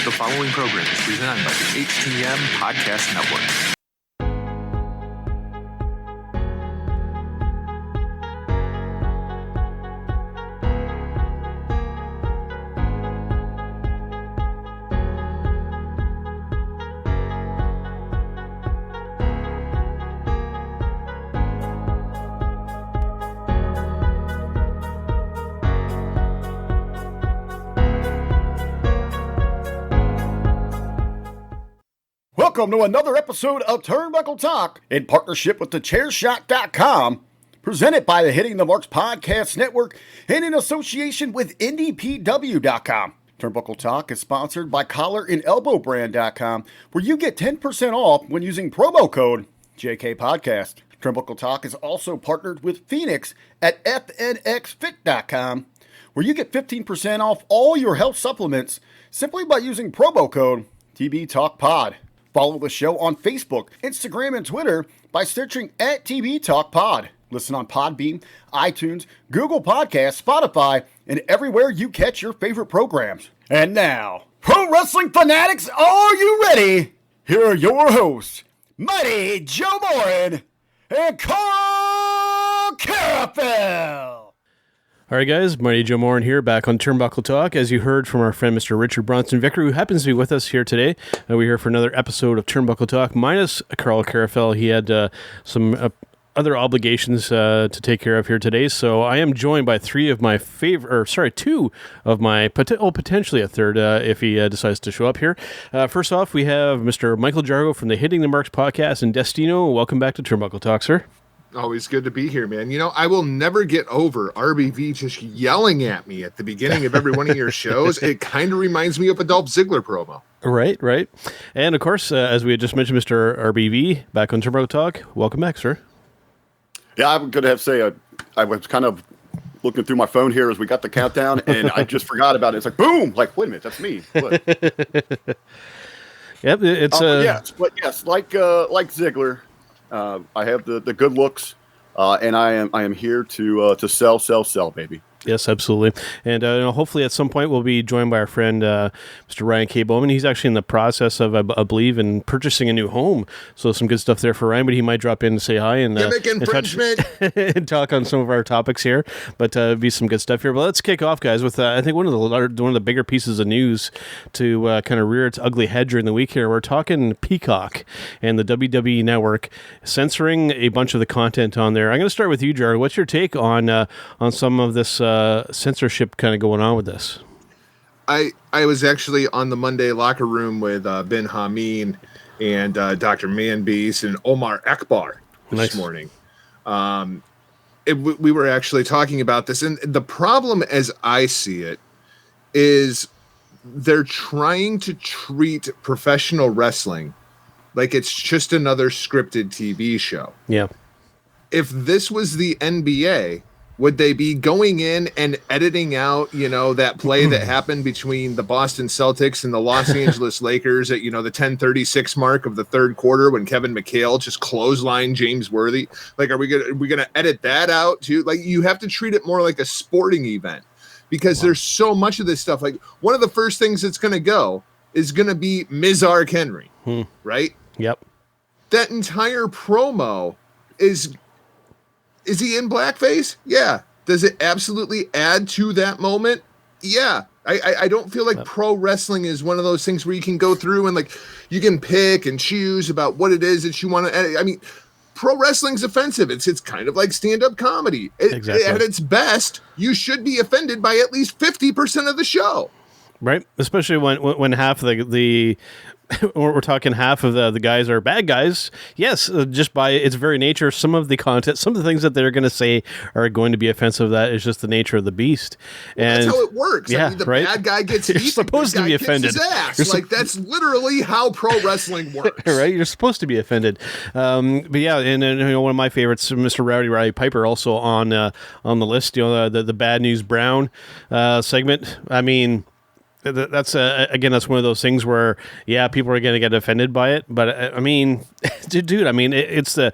The following program is presented by the HTM Podcast Network. Welcome to another episode of Turnbuckle Talk in partnership with thechairshot.com, presented by the Hitting the Marks Podcast Network and in association with NDPW.com. Turnbuckle Talk is sponsored by collarandelbowbrand.com, where you get 10% off when using promo code JKPodcast. Turnbuckle Talk is also partnered with Phoenix at FNXFit.com, where you get 15% off all your health supplements simply by using promo code TBTalkPod. Follow the show on Facebook, Instagram, and Twitter by searching at TB Talk Pod. Listen on Podbean, iTunes, Google Podcasts, Spotify, and everywhere you catch your favorite programs. And now, pro wrestling fanatics, are you ready? Here are your hosts, Mighty Joe Morin and Carl Carafel. All right, guys, Mighty Joe Morin here, back on Turnbuckle Talk. As you heard from our friend Mr. Richard Bronson Vickrey, who happens to be with us here today. We're here for another episode of Turnbuckle Talk, minus Carl Carafel. He had some other obligations to take care of here today, so I am joined by two of my, potentially a third, if he decides to show up here. First off, we have Mr. Michael Jargo from the Hitting the Marks podcast in Destino. Welcome back to Turnbuckle Talk, sir. Always good to be here, man. You know, I will never get over RBV just yelling at me at the beginning of every one of your shows. It kind of reminds me of a Dolph Ziggler promo. Right. And, of course, as we had just mentioned, Mr. RBV, back on Turnbuckle Talk. Welcome back, sir. Yeah, I'm going to have to say I was kind of looking through my phone here as we got the countdown, and I just forgot about it. It's like, boom! Like, wait a minute, that's me. What? Yep, it's... yes, like Ziggler, I have the good looks, and I am here to sell, baby. Yes, absolutely. And hopefully at some point we'll be joined by our friend, Mr. Ryan K. Bowman. He's actually in the process of, I believe, in purchasing a new home. So some good stuff there for Ryan, but he might drop in to say hi and, and talk on some of our topics here. But be some good stuff here. But let's kick off, guys, with I think one of the bigger pieces of news to kind of rear its ugly head during the week here. We're talking Peacock and the WWE Network censoring a bunch of the content on there. I'm going to start with you, Jargo. What's your take on some of this censorship kind of going on with this? I was actually on the Monday locker room with Ben Hameen and Dr. Manbeast and Omar Akbar this morning. We were actually talking about this, and the problem as I see it is they're trying to treat professional wrestling like it's just another scripted TV show. Yeah. If this was the NBA, would they be going in and editing out, that play that happened between the Boston Celtics and the Los Angeles Lakers at, the 10:36 mark of the third quarter when Kevin McHale just clotheslined James Worthy? Like, are we gonna edit that out too? Like, you have to treat it more like a sporting event because there's so much of this stuff. Like, one of the first things that's gonna go is gonna be Mizark Henry, right? Yep. That entire promo is he in blackface? Yeah. Does it absolutely add to that moment? Yeah. I don't feel like pro wrestling is one of those things where you can go through and, like, you can pick and choose about what it is that you want to edit. I mean, pro wrestling's offensive. It's kind of like stand-up comedy. Exactly. At its best, you should be offended by at least 50% of the show. Right? Especially when half the we're talking half of the guys are bad guys. Yes, just by its very nature, some of the content, some of the things that they're going to say are going to be offensive. That is just the nature of the beast. And that's how it works. Yeah, I mean, the right? bad guy gets You're beat, supposed to be offended. His ass. That's literally how pro wrestling works. Right? You're supposed to be offended. But yeah, and one of my favorites, Mr. Rowdy Roddy Piper, also on the list. The Bad News Brown segment. I mean, that's again, that's one of those things where, yeah, people are going to get offended by it. But I mean, dude, I mean, it's the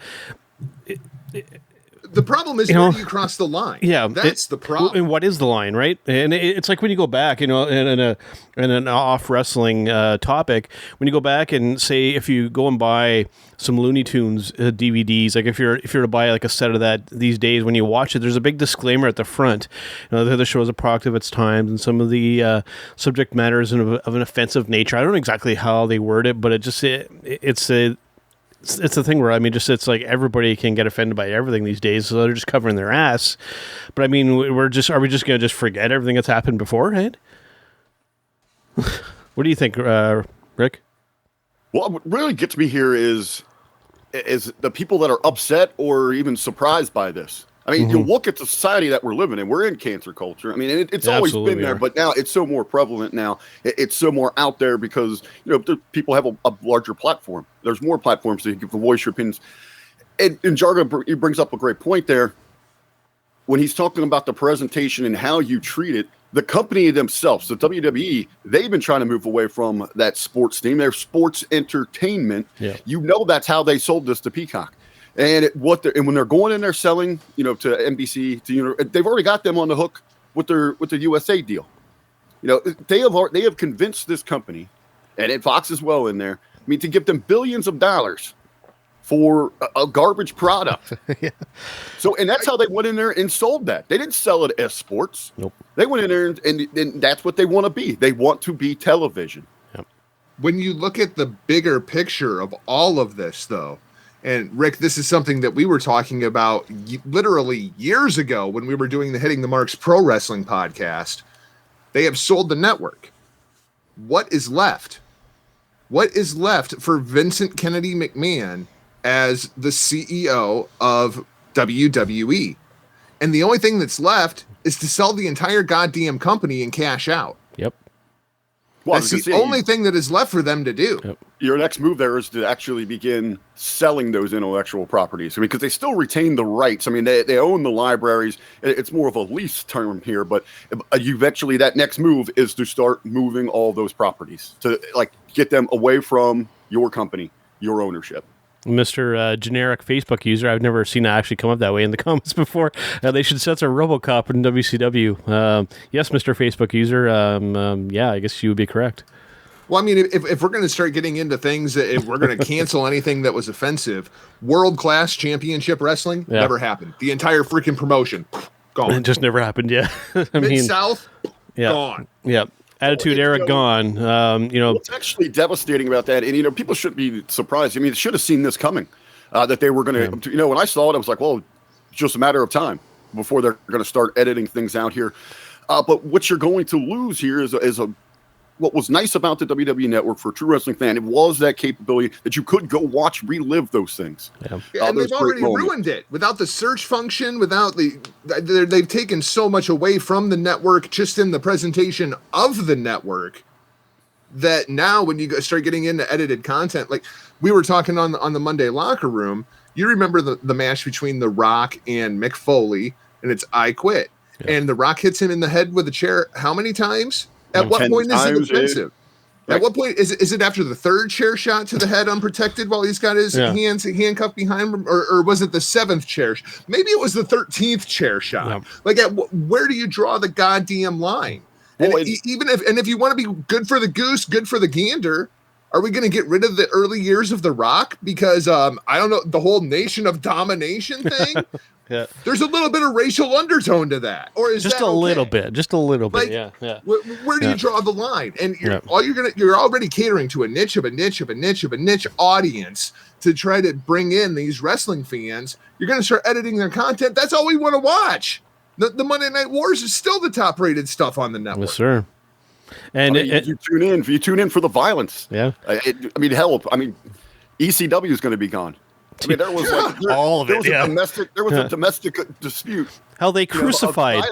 The problem is, where do you cross the line? Yeah, that's the problem. And what is the line, right? And it's like when you go back, in an off wrestling topic, when you go back and say if you go and buy some Looney Tunes DVDs, like if you're to buy like a set of that these days, when you watch it, there's a big disclaimer at the front. The show is a product of its times, and some of the subject matter is of an offensive nature. I don't know exactly how they word it, but it's the thing where, I mean, it's like everybody can get offended by everything these days, so they're just covering their ass. But I mean, are we just going to just forget everything that's happened before, right? What do you think, Rick? Well, what really gets me here is the people that are upset or even surprised by this. I mean, you look at the society that we're living in. We're in cancer culture. I mean, it's always been there, but now it's so more prevalent now. It's so more out there because, people have a larger platform. There's more platforms to give the voice your opinions. And Jargo, he brings up a great point there. When he's talking about the presentation and how you treat it, the company themselves, the WWE, they've been trying to move away from that sports theme. They're sports entertainment. Yeah. That's how they sold this to Peacock. And when they're going in there selling, to NBC, they've already got them on the hook with the USA deal. They have convinced this company, and Fox as well in there, to give them billions of dollars for a garbage product. Yeah. So, and that's how they went in there and sold that. They didn't sell it as sports. Nope. They went in there and that's what they want to be. They want to be television. Yep. When you look at the bigger picture of all of this, though, and Rick, this is something that we were talking about literally years ago when we were doing the Hitting the Marks Pro Wrestling podcast. They have sold the network. What is left? What is left for Vincent Kennedy McMahon as the CEO of WWE? And the only thing that's left is to sell the entire goddamn company and cash out. Yep. Well, that's the only thing that is left for them to do. Yep. Your next move there is to actually begin selling those intellectual properties. I mean, because they still retain the rights. I mean, they own the libraries. It's more of a lease term here, but eventually that next move is to start moving all those properties to get them away from your company, your ownership. Mr. Generic Facebook user, I've never seen it actually come up that way in the comments before. They should censor RoboCop in WCW. Yes, Mr. Facebook user. Yeah, I guess you would be correct. Well, I mean, if we're going to start getting into things, if we're going to cancel anything that was offensive, world-class championship wrestling never happened. The entire freaking promotion, gone. It just never happened, yeah. Mid-South, gone. Yeah. Attitude Era gone. What's actually devastating about that, and people shouldn't be surprised. I mean, they should have seen this coming, that they were going to. When I saw it, I was like, well, it's just a matter of time before they're going to start editing things out here. But what you're going to lose here is what was nice about the WWE Network for a true wrestling fan. It was that capability that you could go relive those things. Yeah. And they've already ruined it without the search function, without they've taken so much away from the network just in the presentation of the network that now when you start getting into edited content, like we were talking on the Monday Locker Room, you remember the match between The Rock and Mick Foley, and it's I Quit. Yeah. And The Rock hits him in the head with a chair how many times? At what point is it offensive? At what point is it after the third chair shot to the head unprotected while he's got his hands handcuffed behind him, or was it the 7th chair? Maybe it was the 13th chair shot. Yeah. Where do you draw the goddamn line? And if you want to be good for the goose, good for the gander, are we going to get rid of the early years of The Rock because I don't know, the whole Nation of Domination thing? Yeah. There's a little bit of racial undertone to that, or is just that a little bit? Just a little bit. Yeah. Where do you draw the line? And you're already catering to a niche of a niche audience to try to bring in these wrestling fans. You're going to start editing their content. That's all we want to watch. The Monday Night Wars is still the top-rated stuff on the network. Yes, sir. And you tune in for the violence. Yeah. ECW is going to be gone. I mean, there was all of it. There was a domestic dispute. How they crucified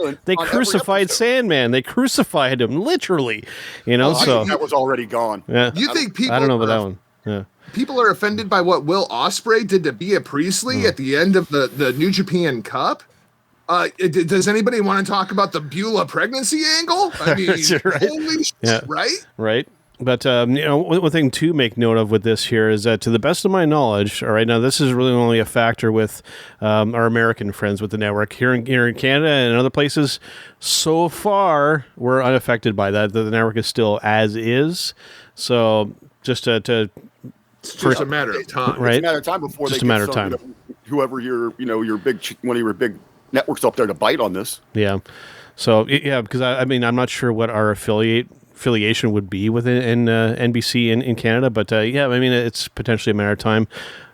Sandman. They crucified him literally. So that was already gone. Yeah. You think people? I don't know about that one. Yeah. People are offended by what Will Ospreay did to Bea Priestley at the end of the New Japan Cup. Does anybody want to talk about the Beulah pregnancy angle? I mean, holy shit, right? Right. But, one thing to make note of with this here is that, to the best of my knowledge, all right, now this is really only a factor with our American friends with the network. Here in Canada and other places, so far, we're unaffected by that. The network is still as is. So, just it's just a matter of time. Right? It's a matter of time before just they a matter get of time. Whoever your big, one of your big networks up there to bite on this. Yeah. So, because I'm not sure what our affiliation would be within NBC in Canada, but it's potentially a matter of time.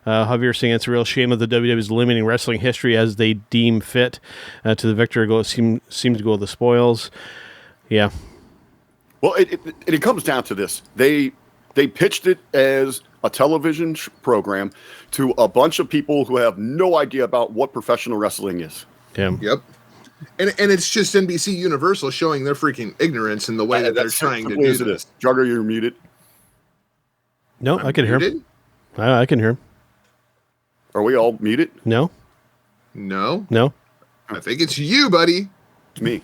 Javier saying it's a real shame that the WWE is limiting wrestling history as they deem fit. To the victor seems to go the spoils. Yeah. Well, it comes down to this. They pitched it as a television program to a bunch of people who have no idea about what professional wrestling is. Yeah. Yep. And it's just NBC Universal showing their freaking ignorance in the way that they're trying to do this. Jargo, you're muted. No, I can hear him. I can hear him. Are we all muted? No. No. I think it's you, buddy. It's me.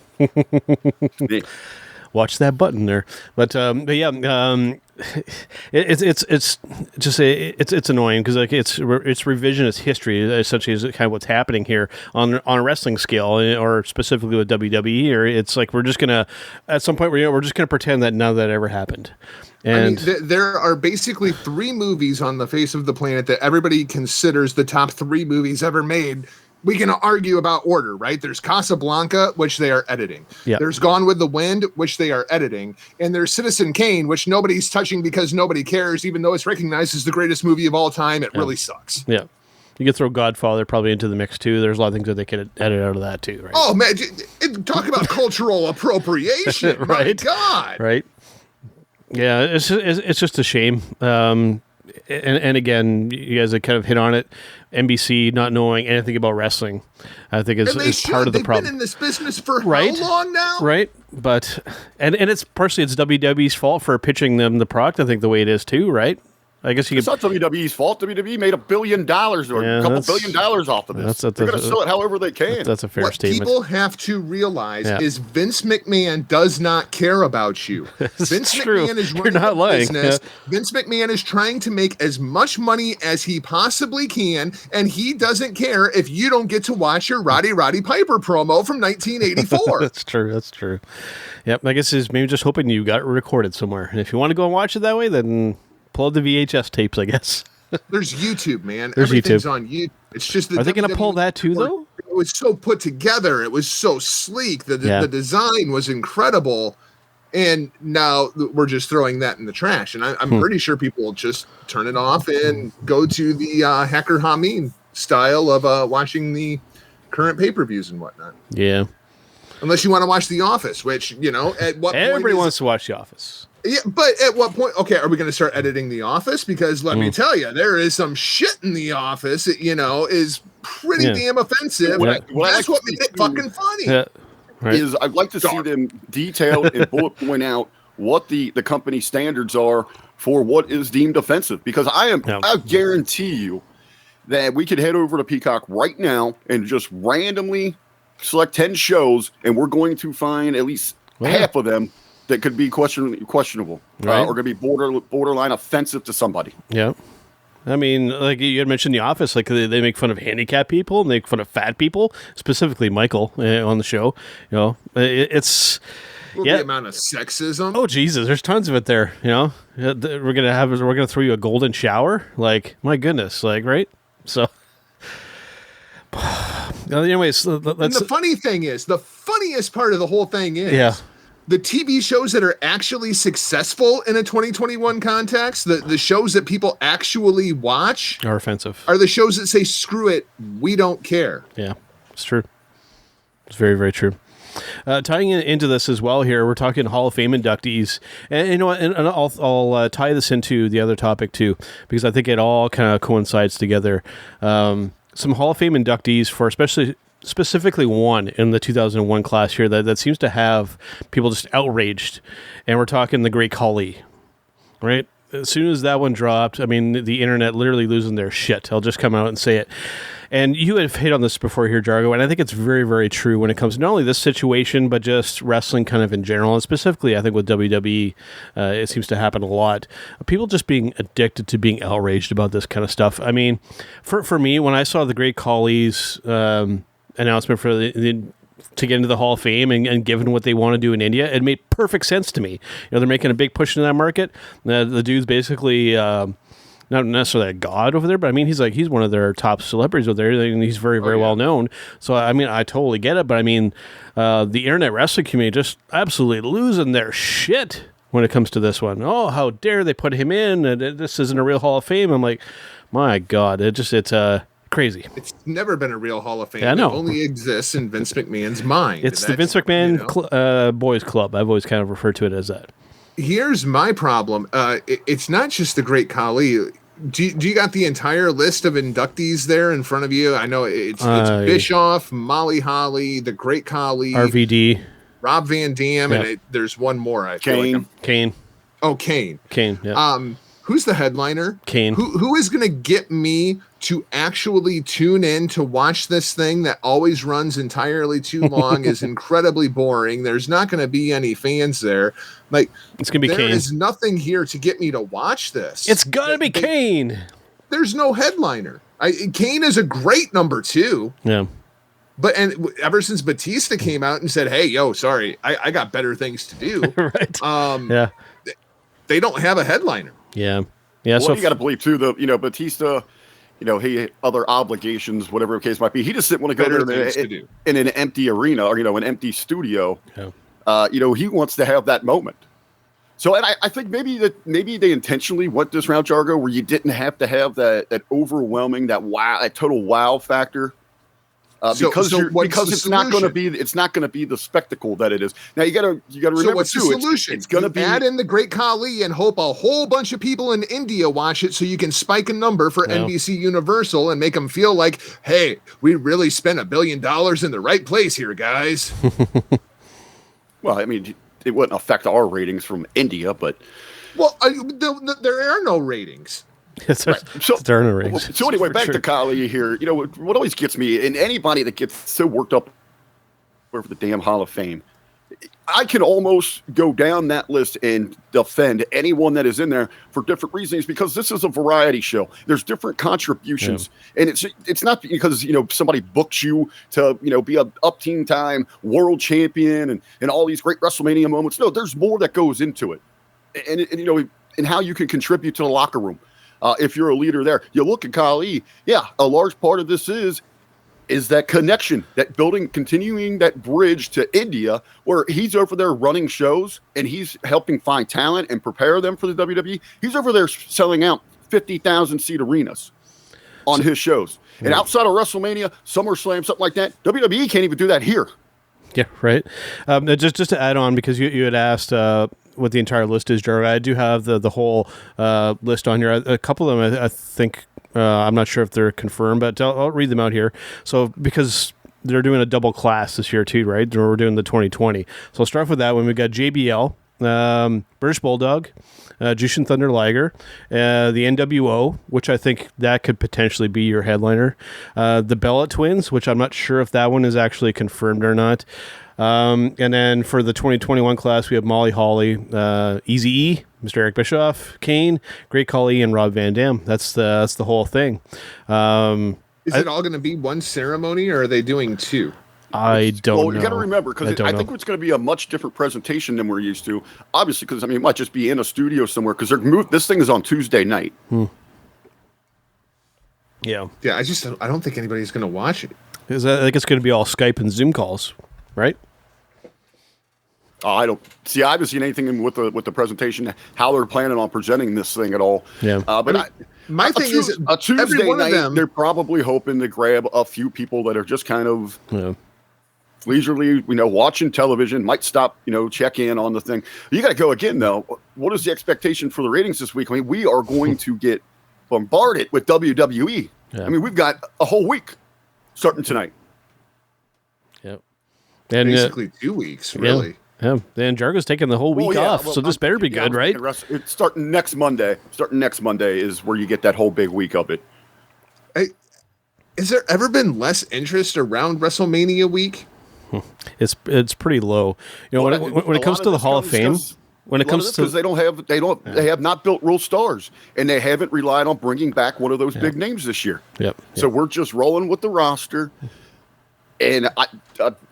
Me. Watch that button there. But it's annoying because it's revisionist history essentially is kind of what's happening here on a wrestling scale, or specifically with WWE. Or it's like we're just gonna at some point we're just gonna pretend that none of that ever happened. And there are basically 3 movies on the face of the planet that everybody considers the top 3 movies ever made. We can argue about order, right? There's Casablanca, which they are editing. Yep. There's Gone with the Wind, which they are editing. And there's Citizen Kane, which nobody's touching because nobody cares, even though it's recognized as the greatest movie of all time. It really sucks. Yeah. You could throw Godfather probably into the mix, too. There's a lot of things that they could edit out of that, too, right? Oh, man. Talk about cultural appropriation. Right? My God. Right. Yeah, it's just a shame. And again, you guys have kind of hit on it. NBC not knowing anything about wrestling, I think is part of the problem. They've been in this business for right? how long now? Right, but and it's partially it's WWE's fault for pitching them the product. I think the way it is too, right? I guess it's not WWE's fault. WWE made $1 billion or a couple $1 billion off of this. They're going to sell it however they can. That's a fair statement. What people have to realize is Vince McMahon does not care about you. Vince McMahon is running a business. Vince McMahon is trying to make as much money as he possibly can, and he doesn't care if you don't get to watch your Roddy Piper promo from 1984. That's true. Yep, I guess he's maybe just hoping you got it recorded somewhere. And if you want to go and watch it that way, then pull out the VHS tapes, I guess. There's YouTube, man. There's Everything's YouTube. On YouTube. It's just Are they going to pull that too, though? It was so put together. It was so sleek. The design was incredible. And now we're just throwing that in the trash. And I'm pretty sure people will just turn it off and go to the Hacker Hameen style of watching the current pay-per-views and whatnot. Yeah. Unless you want to watch The Office, which, at what point everybody wants to watch The Office. Yeah, but at what point? Okay, are we going to start editing The Office? Because let me tell you, there is some shit in The Office that, is pretty damn offensive. That's what made it fucking funny. Yeah. Right. Is I'd like to see them detail and bullet point out what the company standards are for what is deemed offensive. Because I guarantee you that we could head over to Peacock right now and just randomly select 10 shows, and we're going to find at least half of them that could be questionable, right. Or going to be borderline offensive to somebody. Yeah. I mean, like you had mentioned The Office, like they make fun of handicapped people, and they make fun of fat people, specifically Michael on the show. It's the amount of sexism. Oh Jesus, there's tons of it there. We're gonna throw you a golden shower. Like my goodness, like right. So, anyways, and the funny thing is, the funniest part of the whole thing is, the TV shows that are actually successful in a 2021 context, the shows that people actually watch are offensive, are the shows that say, screw it, we don't care. Yeah, it's true. It's very, very true. Tying into this as well here, we're talking Hall of Fame inductees. And I'll tie this into the other topic too, because I think it all kind of coincides together. Some Hall of Fame inductees for specifically one in the 2001 class here that seems to have people just outraged. And we're talking the Great Khali, right? As soon as that one dropped, I mean, the internet literally losing their shit. I'll just come out and say it. And you have hit on this before here, Jargo, and I think it's very, very true when it comes to not only this situation, but just wrestling kind of in general. And specifically, I think with WWE, it seems to happen a lot. People just being addicted to being outraged about this kind of stuff. I mean, for me, when I saw the Great Khali's announcement for to get into the Hall of Fame and given what they want to do in India, it made perfect sense to me. You know, they're making a big push in that market. The dude's basically not necessarily a god over there, but I mean, he's one of their top celebrities over there, and he's very, very well known. So, I mean, I totally get it, but I mean, the internet wrestling community just absolutely losing their shit when it comes to this one. Oh, how dare they put him in? This isn't a real Hall of Fame. I'm like, my God, it's crazy. It's never been a real Hall of Fame. Yeah, I know. It only exists in Vince McMahon's mind. It's the Vince McMahon boys club. I've always kind of referred to it as that. Here's my problem. It's not just the Great Khali. Do you got the entire list of inductees there in front of you? I know it's Bischoff, Molly Holly, the Great Khali, RVD, Rob Van Dam, and there's one more. Kane. Oh, Kane. Yeah. Who's the headliner? Kane. Who is going to get me to actually tune in to watch this thing that always runs entirely too long, is incredibly boring. There's not going to be any fans there. Like, it's going to be Kane. There is nothing here to get me to watch this. It's got to be Kane. There's no headliner. Kane is a great number 2. Yeah. But ever since Batista came out and said, "Hey, yo, sorry, I got better things to do," right? They don't have a headliner. Yeah. Well, So you got to believe too. Batista, he had other obligations, whatever the case might be. He just didn't want to go there in an empty arena or an empty studio. Yeah. He wants to have that moment. So, and I think maybe they intentionally went this route, Jargo, where you didn't have to have that overwhelming, that total wow factor. Because it's not going to be the spectacle that it is. Now you got to remember so what's too. The solution? It's going to be add in the Great Khali and hope a whole bunch of people in India watch it, so you can spike a number for NBC Universal and make them feel like, hey, we really spent $1 billion in the right place here, guys. Well, I mean, it wouldn't affect our ratings from India, but there are no ratings. Right. So anyway, back to Khali here. What always gets me, and anybody that gets so worked up over the damn Hall of Fame, I can almost go down that list and defend anyone that is in there for different reasons, because this is a variety show. There's different contributions, and it's not because somebody booked you to be a up-team time world champion and all these great WrestleMania moments. No, there's more that goes into it, and how you can contribute to the locker room. If you're a leader there, you look at Khali. Yeah, a large part of this is that connection, that building, continuing that bridge to India, where he's over there running shows and he's helping find talent and prepare them for the WWE. He's over there selling out 50,000 seat arenas on his shows. Yeah. And outside of WrestleMania, SummerSlam, something like that, WWE can't even do that here. Yeah, right. Just to add on, because you had asked what the entire list is, Jargo, I do have the whole list on here. A couple of them, I think, I'm not sure if they're confirmed, but I'll read them out here. So, because they're doing a double class this year too, right? We're doing the 2020. So I'll start with that one. We've got JBL, British Bulldog, Jushin Thunder Liger, the NWO, which I think that could potentially be your headliner, the Bella Twins, which I'm not sure if that one is actually confirmed or not. And then for the 2021 class, we have Molly Holly, Eazy-E, Mr. Eric Bischoff, Kane, Great Khali, and Rob Van Dam. That's the whole thing. Is it all going to be one ceremony, or are they doing 2? I don't know. Well, you got to remember, because I think it's going to be a much different presentation than we're used to. Obviously, because it might just be in a studio somewhere, because this thing is on Tuesday night. Yeah. I don't think anybody's going to watch it. I think it's going to be all Skype and Zoom calls, right? I haven't seen anything with the presentation, how they're planning on presenting this thing at all. Yeah. But my thing is, a Tuesday every one night, of them, they're probably hoping to grab a few people that are just kind of leisurely, watching television, might stop, check in on the thing. You got to go again, though. What is the expectation for the ratings this week? I mean, we are going to get bombarded with WWE. Yeah. I mean, we've got a whole week starting tonight. Yep. And basically 2 weeks, really. Yeah. Then Jargo's taking the whole week off, so this better be good, right? It's starting next Monday. Starting next Monday is where you get that whole big week of it. Has there ever been less interest around WrestleMania week? It's pretty low. You know, when it comes to the Hall of Fame, when it comes to because they have not built real stars, and they haven't relied on bringing back one of those big names this year. So we're just rolling with the roster, and I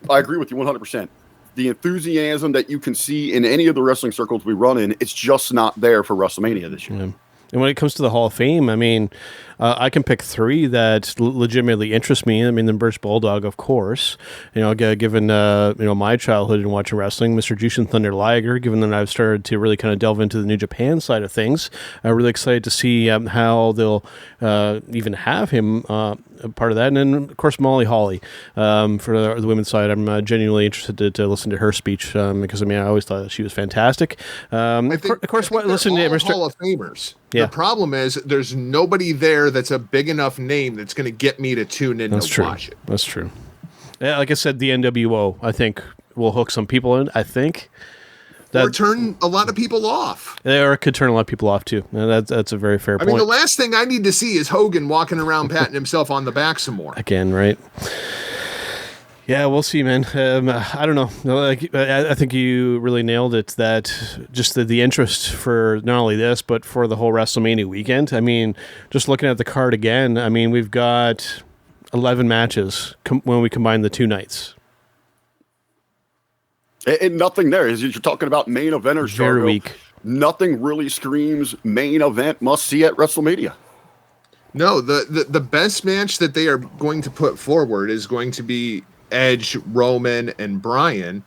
agree with you 100%. The enthusiasm that you can see in any of the wrestling circles we run in, it's just not there for WrestleMania this year. And when it comes to the Hall of Fame, I mean, I can pick three that legitimately interest me. I mean, the British Bulldog, of course. You know, given my childhood in watching wrestling, Mr. Jushin Thunder Liger. Given that I've started to really kind of delve into the New Japan side of things, I'm really excited to see how they'll even have him part of that. And then, of course, Molly Holly for the women's side. I'm genuinely interested to listen to her speech because I mean, I always thought that she was fantastic. Listen to Mr. Hall of Famers. Yeah. The problem is there's nobody there that's a big enough name that's going to get me to tune in to watch it. That's true. Yeah, like I said, the NWO, I think, will hook some people in. I think. Or turn a lot of people off. Or it could turn a lot of people off, too. That's a very fair point. I mean, the last thing I need to see is Hogan walking around patting himself on the back some more. Again, right? Yeah, we'll see, man. I don't know. I think you really nailed it, that just the interest for not only this, but for the whole WrestleMania weekend. I mean, just looking at the card again, I mean, we've got 11 matches when we combine the two nights. And nothing there. As you're talking about main eventers, very weak. Nothing really screams main event must see at WrestleMania. No, the best match that they are going to put forward is going to be Edge, Roman, and Bryan,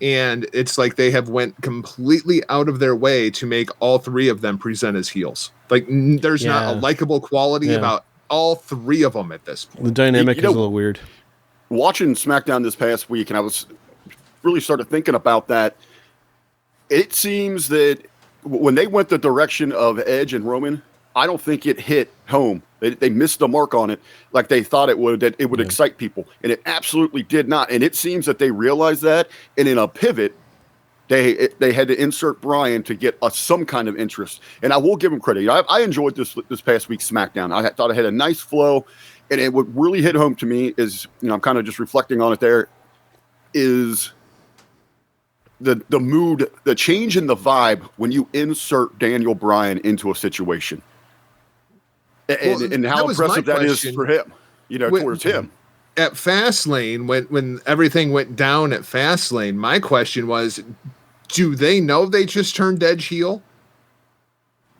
and it's like they have went completely out of their way to make all three of them present as heels. Like there's not a likable quality about all three of them at this point. The dynamic is a little weird. Watching SmackDown this past week, and I was really started thinking about that. It seems that when they went the direction of Edge and Roman, I don't think it hit home. They missed the mark on it like they thought it would, that it would excite people. And it absolutely did not. And it seems that they realized that. And in a pivot, they had to insert Bryan to get some kind of interest. And I will give them credit. I enjoyed this past week's SmackDown. I thought it had a nice flow. And it would really hit home to me is, I'm kind of just reflecting on it there, is the mood, the change in the vibe when you insert Daniel Bryan into a situation. And how impressive that is for him, towards him. At Fastlane, when everything went down at Fastlane, my question was, do they know they just turned Edge heel?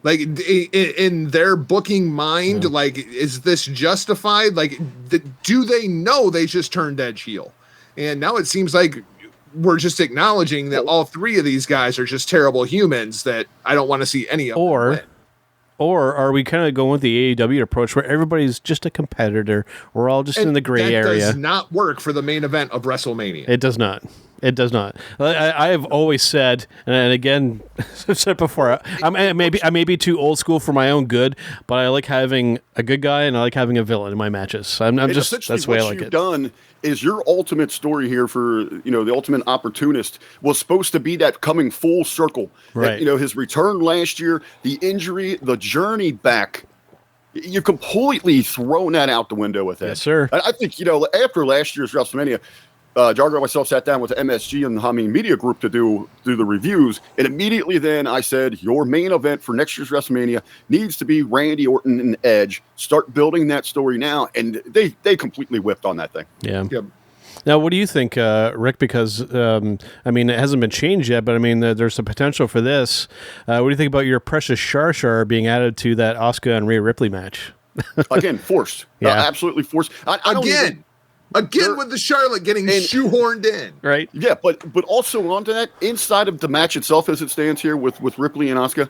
Like, in their booking mind, like, is this justified? Like, do they know they just turned Edge heel? And now it seems like we're just acknowledging that all three of these guys are just terrible humans that I don't want to see any of them win. Or are we kind of going with the AEW approach where everybody's just a competitor? We're all just in the gray area. That does not work for the main event of WrestleMania. It does not. It does not. I have always said, and again, I've said before, I may be too old school for my own good, but I like having a good guy and I like having a villain in my matches. I'm just, that's the way I like it. What you've done is your ultimate story here for, the ultimate opportunist was supposed to be that coming full circle. Right. That, his return last year, the injury, the journey back. You've completely thrown that out the window with that. Yes, sir. I think, after last year's WrestleMania, Jargo and myself sat down with the MSG and the Hameen Media Group to do the reviews. And immediately then I said, your main event for next year's WrestleMania needs to be Randy Orton and Edge. Start building that story now. And they completely whipped on that thing. Yeah. Yep. Now, what do you think, Rick? Because, it hasn't been changed yet, but there's a potential for this. What do you think about your precious Shar being added to that Asuka and Rhea Ripley match? Again, forced. Yeah. Absolutely forced. Again, with the Charlotte getting shoehorned in. Right. Yeah, but also onto that, inside of the match itself as it stands here with Ripley and Asuka,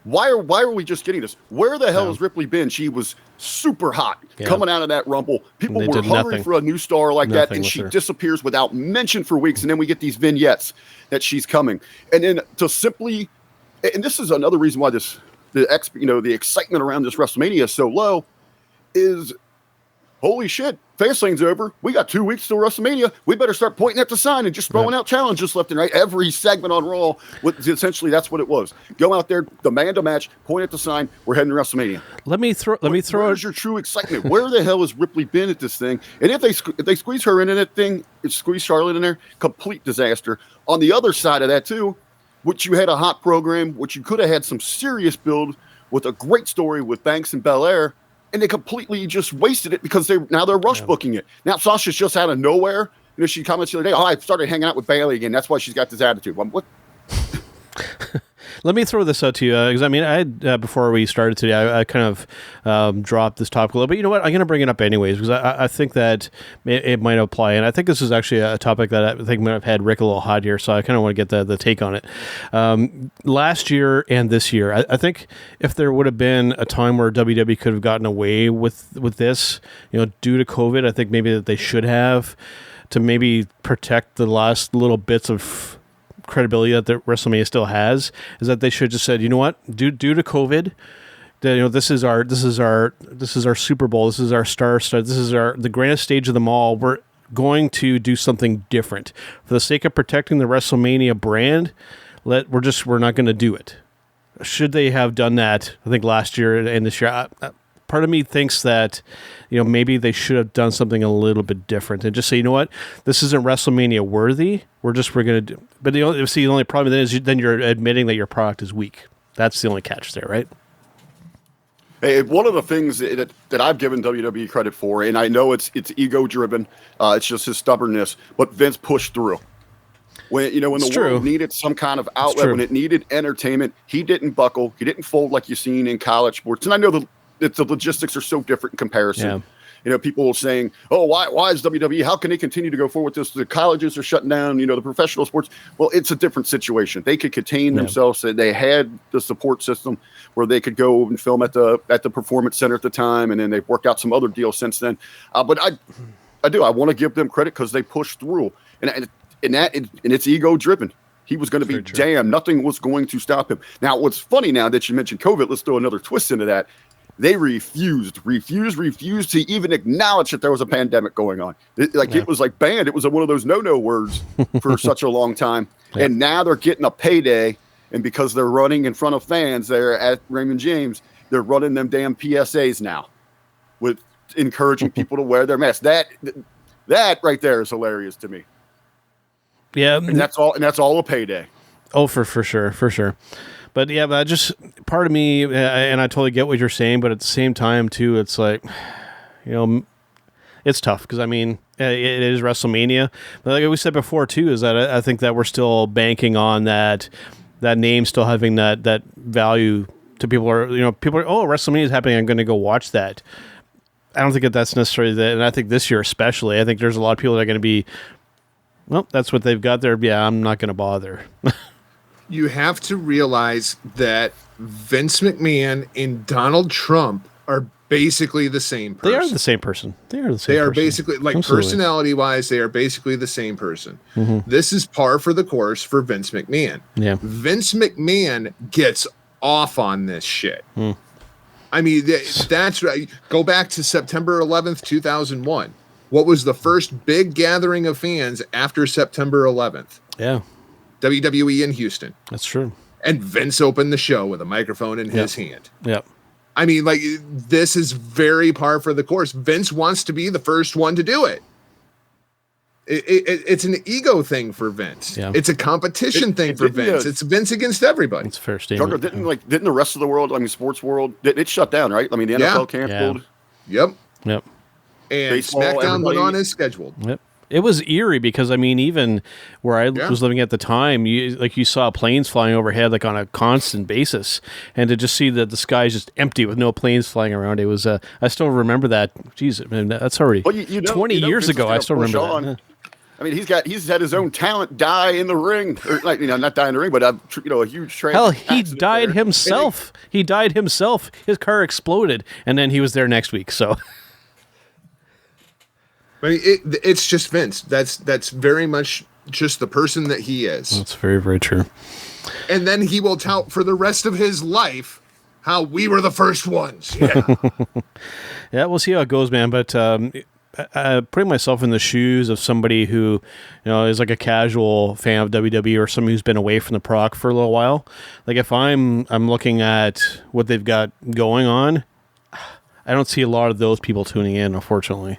why are we just getting this? Where the hell has Ripley been? She was super hot coming out of that Rumble. People were hungry for a new star like that, and she disappears without mention for weeks, and then we get these vignettes that she's coming. And then to simply, and this is another reason why the excitement around this WrestleMania is so low, is holy shit. Fastlane's over. We got 2 weeks till WrestleMania. We better start pointing at the sign and just throwing out challenges left and right. Every segment on Raw, essentially that's what it was. Go out there, demand a match, point at the sign. We're heading to WrestleMania. Let me throw. Where's your true excitement? Where the hell has Ripley been at this thing? And if they squeeze her in that thing, squeeze Charlotte in there, complete disaster. On the other side of that too, which you had a hot program, which you could have had some serious build with a great story with Banks and Belair. And they completely just wasted it because they're rush booking it. Now Sasha's just out of nowhere. She comments the other day, I started hanging out with Bayley again. That's why she's got this attitude. What? Let me throw this out to you because I before we started today, I kind of dropped this topic a little bit. You know what? I'm going to bring it up anyways because I think that it might apply, and I think this is actually a topic that I think might have had Rick a little hot here, so I kind of want to get the take on it. Last year and this year, I think if there would have been a time where WWE could have gotten away with this, due to COVID, I think maybe that they should have to maybe protect the last little bits of credibility that the WrestleMania still has, is that they should just said, you know what, due to COVID, this is our Super Bowl, this is our star, this is the grandest stage of them all. We're going to do something different for the sake of protecting the WrestleMania brand. We're not going to do it. Should they have done that? I think last year and this year. Part of me thinks that, maybe they should have done something a little bit different and just say, you know what, this isn't WrestleMania worthy. We're going to do. But the only problem then is then you're admitting that your product is weak. That's the only catch there, right? Hey, one of the things that I've given WWE credit for, and I know it's ego driven, it's just his stubbornness, but Vince pushed through. When the world needed some kind of outlet, when it needed entertainment, he didn't buckle. He didn't fold like you've seen in college sports. And I know the logistics are so different in comparison. Yeah. People saying, "Oh, why is WWE? How can they continue to go forward with this? The colleges are shutting down. The professional sports." Well, it's a different situation. They could contain themselves. They had the support system where they could go and film at the Performance Center at the time, and then they've worked out some other deals since then. But I want to give them credit because they pushed through, and it's ego driven. He was going to be damned. Nothing was going to stop him. Now, what's funny now that you mentioned COVID, let's throw another twist into that. They refused to even acknowledge that there was a pandemic going on. It was like banned. It was one of those no words for such a long time. Yeah. And now they're getting a payday. And because they're running in front of fans there at Raymond James, they're running them damn PSAs now with encouraging people to wear their masks. That right there is hilarious to me. Yeah. And that's all a payday. Oh, for sure. But yeah, but just part of me, and I totally get what you're saying, but at the same time too, it's like, it's tough because it is WrestleMania. But like we said before too, is that I think that we're still banking on that name still having that value to people. People are, oh, WrestleMania is happening, I'm going to go watch that. I don't think that's necessarily that, and I think this year especially, I think there's a lot of people that are going to be, well, that's what they've got there. Yeah, I'm not going to bother. You have to realize that Vince McMahon and Donald Trump are basically the same person. They are the same person. They are basically, personality-wise, they are basically the same person. Mm-hmm. This is par for the course for Vince McMahon. Yeah. Vince McMahon gets off on this shit. Mm. That's right. Go back to September 11th, 2001. What was the first big gathering of fans after September 11th? Yeah. WWE in Houston. That's true. And Vince opened the show with a microphone in his hand. Yep. This is very par for the course. Vince wants to be the first one to do it. It's an ego thing for Vince. Yeah. It's a competition thing for Vince. It's Vince against everybody. It's a fair statement. Jargo, didn't the rest of the world, sports world, it shut down, right? The NFL canceled. Yep. And baseball, SmackDown went on as scheduled. Yep. It was eerie because even where I was living at the time, you saw planes flying overhead on a constant basis, and to just see that the sky is just empty with no planes flying around, it was. I still remember that. Jeez, that's already 20 years ago. I still remember that. He's had his own talent die in the ring, or not die in the ring, but a huge train. Hell, he died himself. He died himself. His car exploded, and then he was there next week. So. It's just Vince. That's very much just the person that he is. That's very, very true. And then he will tout for the rest of his life how we were the first ones. Yeah. Yeah, we'll see how it goes, man. But putting myself in the shoes of somebody who, is like a casual fan of WWE or somebody who's been away from the product for a little while. Like if I'm looking at what they've got going on, I don't see a lot of those people tuning in, unfortunately.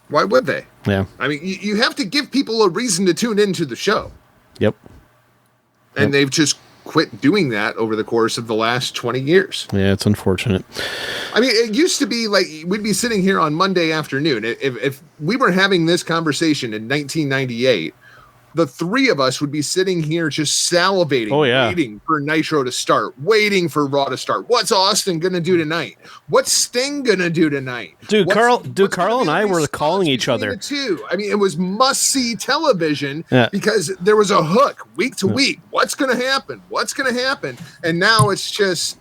Why would they? Yeah. I mean, you have to give people a reason to tune into the show. Yep. And they've just quit doing that over the course of the last 20 years. Yeah, it's unfortunate. I mean, it used to be like we'd be sitting here on Monday afternoon. If we were having this conversation in 1998, the three of us would be sitting here just salivating, waiting for Nitro to start, waiting for Raw to start. What's Austin going to do tonight? What's Sting going to do tonight? Dude, Carl and I were calling each other. I mean, it was must-see television because there was a hook week to week. What's going to happen? What's going to happen? And now it's just,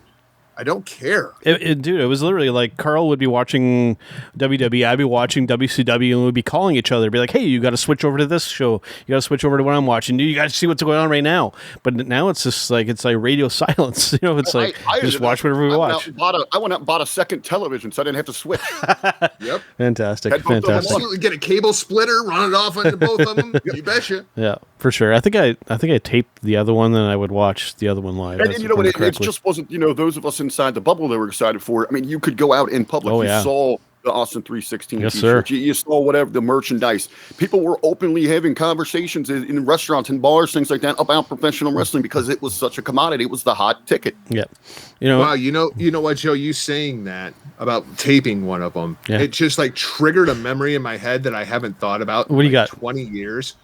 I don't care. Dude, it was literally like Carl would be watching WWE, I'd be watching WCW, and we'd be calling each other, be like, hey, you got to switch over to this show. You got to switch over to what I'm watching. You got to see what's going on right now. But now it's just like, it's like radio silence. It's I just watch whatever we watch. I went out and bought a second television so I didn't have to switch. Yep. Fantastic. Absolutely. Get a cable splitter, run it off onto both of them. You betcha. Yeah, for sure. I think I taped the other one, then I would watch the other one live. And you know what? It just wasn't, those of us inside the bubble that were excited for it. I mean, you could go out in public. You saw the Austin 316 t-shirt. You saw whatever, the merchandise. People were openly having conversations in restaurants and bars, things like that, about professional wrestling because it was such a commodity. It was the hot ticket. Yeah. Wow, you know what, Joe? You saying that about taping one of them, it just like triggered a memory in my head that I haven't thought about in 20 years.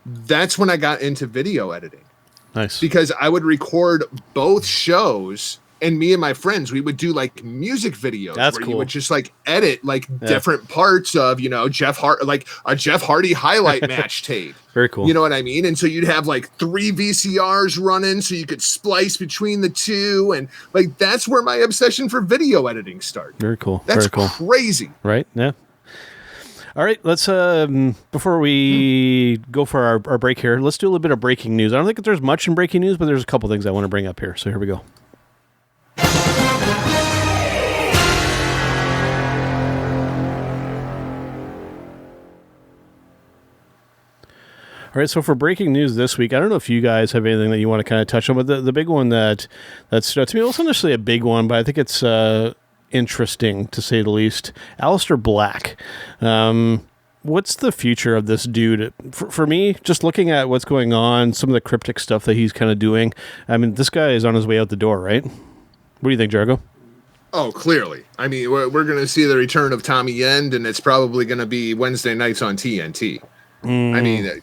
That's when I got into video editing. Nice. Because I would record both shows, and me and my friends, we would do like music videos. That's where cool. You would just like edit like different parts of, like a Jeff Hardy highlight match tape. Very cool. You know what I mean? And so you'd have like 3 VCRs running so you could splice between the two. And like, that's where my obsession for video editing started. Very cool. That's Very cool. crazy. Right? Yeah. All right, let's, before we go for our break here, let's do a little bit of breaking news. I don't think that there's much in breaking news, but there's a couple things I want to bring up here. So here we go. All right, so for breaking news this week, I don't know if you guys have anything that you want to kind of touch on, but the big one that stood out to me, it wasn't necessarily a big one, but I think it's interesting, to say the least. Aleister Black. What's the future of this dude? For me, just looking at what's going on, some of the cryptic stuff that he's kind of doing, I mean, this guy is on his way out the door, right? What do you think, Jargo? Oh, clearly. I mean, we're going to see the return of Tommy End, and it's probably going to be Wednesday nights on TNT. I mean,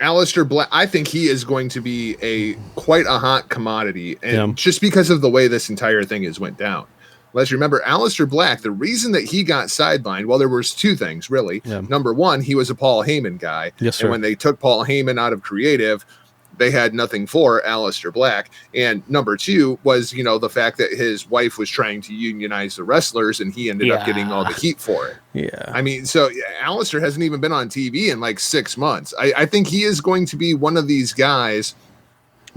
Aleister Black, I think he is going to be quite a hot commodity, and just because of the way this entire thing has went down. Let's remember, Aleister Black, the reason that he got sidelined, well, there was two things, really. Yeah. Number one, he was a Paul Heyman guy. Yes, sir. And when they took Paul Heyman out of creative, they had nothing for Aleister Black. And number two was, the fact that his wife was trying to unionize the wrestlers, and he ended up getting all the heat for it. Yeah. I mean, so Aleister hasn't even been on TV in like 6 months. I think he is going to be one of these guys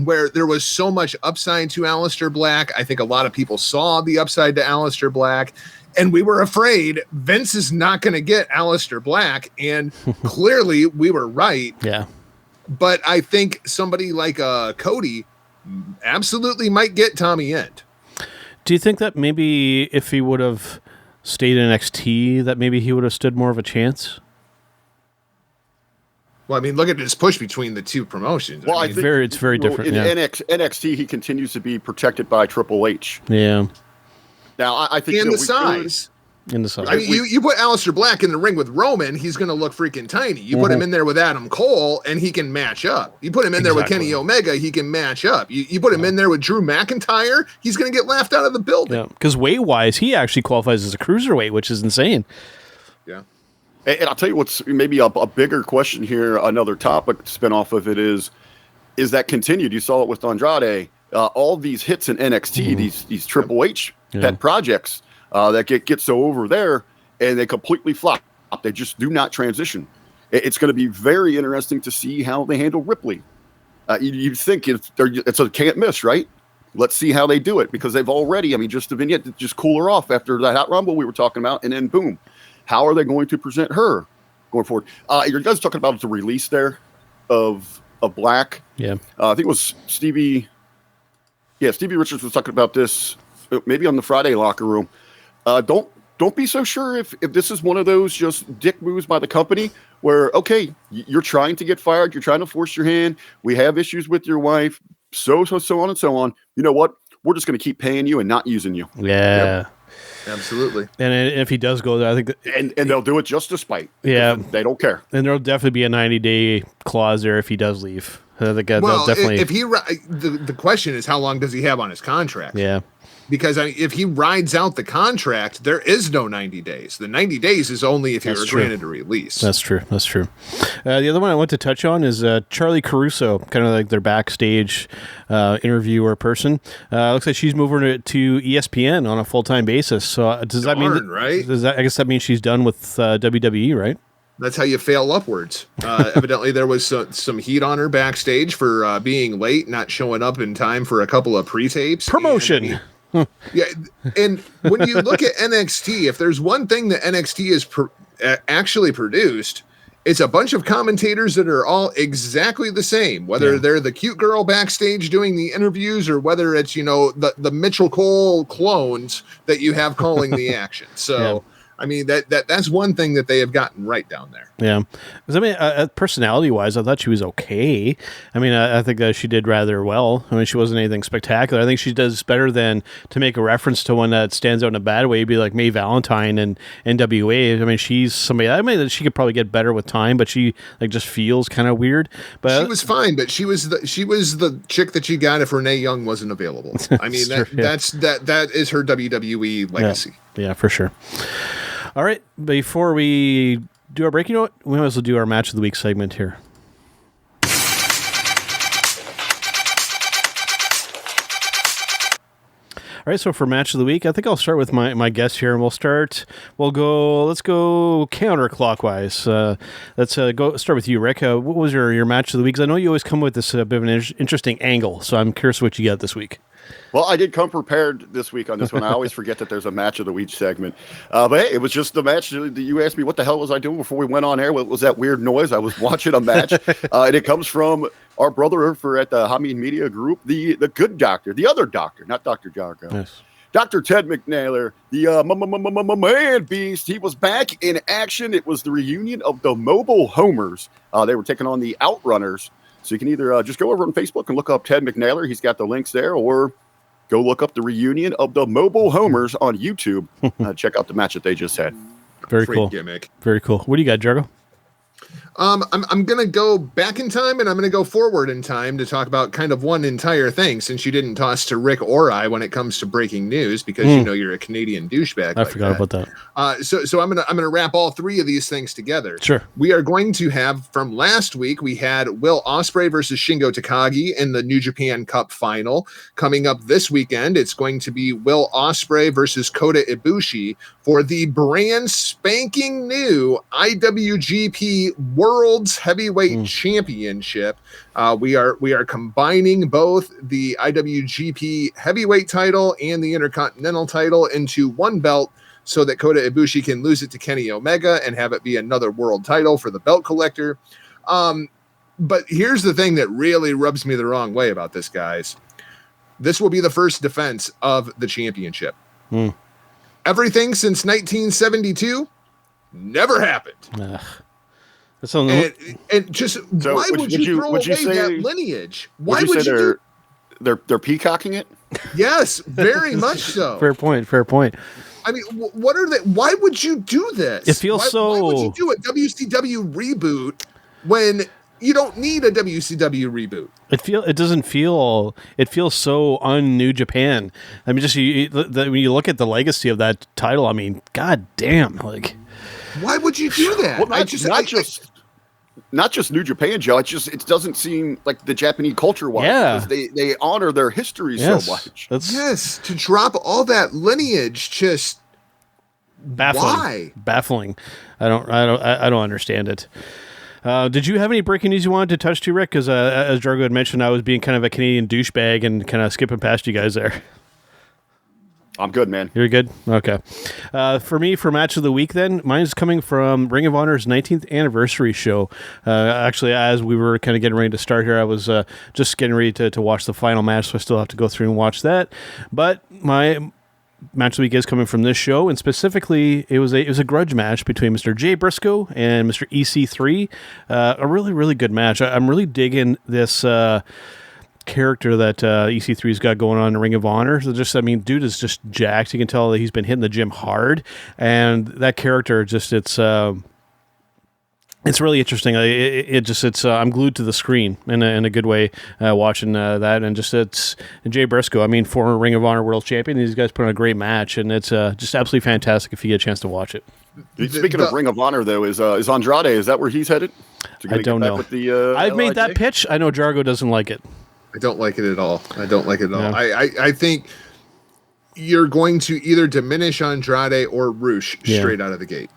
where there was so much upside to Aleister Black. I think a lot of people saw the upside to Aleister Black, and we were afraid Vince is not going to get Aleister Black, and clearly we were right. Yeah. But I think somebody like Cody absolutely might get Tommy End. Do you think that maybe if he would have stayed in NXT, that maybe he would have stood more of a chance? Well, I mean, look at his push between the two promotions. Well, I mean, it's very different. In NXT, he continues to be protected by Triple H. Yeah. Now, I think in the size. In the size. I mean, you put Aleister Black in the ring with Roman, he's going to look freaking tiny. You put him in there with Adam Cole, and he can match up. You put him in there with Kenny Omega, he can match up. You put him in there with Drew McIntyre, he's going to get laughed out of the building. Yeah, because weight-wise, he actually qualifies as a cruiserweight, which is insane. Yeah. And I'll tell you what's maybe a bigger question here, another topic to spin off of it is that continued? You saw it with Andrade. All these hits in NXT, these Triple H pet projects that get so over there, and they completely flop. They just do not transition. It's going to be very interesting to see how they handle Ripley. You think it's a can't miss, right? Let's see how they do it, because they've already, just the vignette, just cool her off after that Hot Rumble we were talking about, and then boom. How are they going to present her going forward? You guys talking about the release there of Black. Yeah. I think it was Stevie. Yeah, Stevie Richards was talking about this maybe on the Friday locker room. Don't be so sure if this is one of those just dick moves by the company where, okay, you're trying to get fired, you're trying to force your hand, we have issues with your wife, so on and so on. You know what? We're just going to keep paying you and not using you. Yeah. Yep. Absolutely. And if he does go there, I think and they'll do it just to spite. Yeah. They don't care. And there'll definitely be a 90-day clause there if he does leave. I think well, definitely. if he the question is how long does he have on his contract? Yeah. Because if he rides out the contract, there is no 90 days. The 90 days is only if you're granted a release. That's true. The other one I want to touch on is Charlie Caruso, kind of like their backstage interviewer person. Looks like she's moving to ESPN on a full-time basis. So does that mean right? I guess that means she's done with WWE, right? That's how you fail upwards. Evidently, there was some heat on her backstage for being late, not showing up in time for a couple of pre-tapes. Promotion. Yeah, and when you look at NXT, if there's one thing that NXT has actually produced, it's a bunch of commentators that are all exactly the same, whether they're the cute girl backstage doing the interviews or whether it's, the Mitchell Cole clones that you have calling the action. So, I mean, that's one thing that they have gotten right down there. Yeah. Because, I mean, personality-wise, I thought she was okay. I mean, I think that she did rather well. I mean, she wasn't anything spectacular. I think she does better than to make a reference to one that stands out in a bad way, be like Mae Valentine and NWA. I mean, she's somebody, I mean, she could probably get better with time, but she, just feels kind of weird. But she was fine, but she was the chick that you got if Renee Young wasn't available. I mean, that is her WWE legacy. Yeah, for sure. All right, before we do our break, you know what? We might as well do our Match of the Week segment here. All right, so for Match of the Week, I think I'll start with my guest here, and let's go counterclockwise. Let's start with you, Rick. What was your Match of the Week? 'Cause I know you always come with this bit of an interesting angle, so I'm curious what you got this week. Well, I did come prepared this week on this one. I always forget that there's a Match of the Week segment. But hey, it was just the match that you asked me what the hell was I doing before we went on air. What was that weird noise? I was watching a match. And it comes from our brother at the Hameen Media Group, the good doctor, the other doctor, not Dr. Jargo. Yes. Dr. Ted McNaylor, the man beast. He was back in action. It was the reunion of the Mobile Homers. They were taking on the Outrunners. So you can either just go over on Facebook and look up Ted McNaylor. He's got the links there, or go look up the reunion of the Mobile Homers on YouTube. Check out the match that they just had. Very cool. Gimmick. Very cool. What do you got, Jargo? I'm going to go back in time and I'm going to go forward in time to talk about kind of one entire thing, since you didn't toss to Rick or I when it comes to breaking news, because you're a Canadian douchebag. I forgot about that. So I'm going to wrap all three of these things together. Sure. We are going to have, from last week, we had Will Ospreay versus Shingo Takagi in the New Japan Cup final. Coming up this weekend, it's going to be Will Ospreay versus Kota Ibushi for the brand spanking new IWGP World's Heavyweight Championship. We are combining both the IWGP Heavyweight title and the Intercontinental title into one belt, so that Kota Ibushi can lose it to Kenny Omega and have it be another world title for the belt collector. But here's the thing that really rubs me the wrong way about this, guys. This will be the first defense of the championship. Everything since 1972 never happened. And just So why would you throw away that lineage? Why would you they're peacocking it? Yes, very much so. Fair point. I mean, what are they? Why would you do this? It feels Why would you do a WCW reboot when you don't need a WCW reboot? It feels so un-New Japan. I mean, just when you look at the legacy of that title, I mean, god damn, like. Why would you do that? Well, not just New Japan, Joe. It doesn't seem like the Japanese culture wise. Yeah. They honor their history so much. Yes, to drop all that lineage, just baffling. Why? Baffling. I don't understand it. Did you have any breaking news you wanted to touch to, Rick? Because as Jargo had mentioned, I was being kind of a Canadian douchebag and kind of skipping past you guys there. I'm good, man. You're good? Okay. For me, for Match of the Week then, mine is coming from Ring of Honor's 19th anniversary show. Actually, as we were kind of getting ready to start here, I was just getting ready to watch the final match, so I still have to go through and watch that. But my Match of the Week is coming from this show, and specifically, it was a grudge match between Mr. Jay Briscoe and Mr. EC3. A really, really good match. I'm really digging this character that EC3's got going on in Ring of Honor. So dude is just jacked. You can tell that he's been hitting the gym hard, and that character it's really interesting. I'm glued to the screen in a good way watching that, and it's Jay Briscoe. Former Ring of Honor World Champion. These guys put on a great match, and it's just absolutely fantastic if you get a chance to watch it. Speaking of Ring of Honor, though, is Andrade? Is that where he's headed? I don't know. I've made that pitch. I know Jargo doesn't like it. I don't like it at all. I think you're going to either diminish Andrade or Roosh straight out of the gate.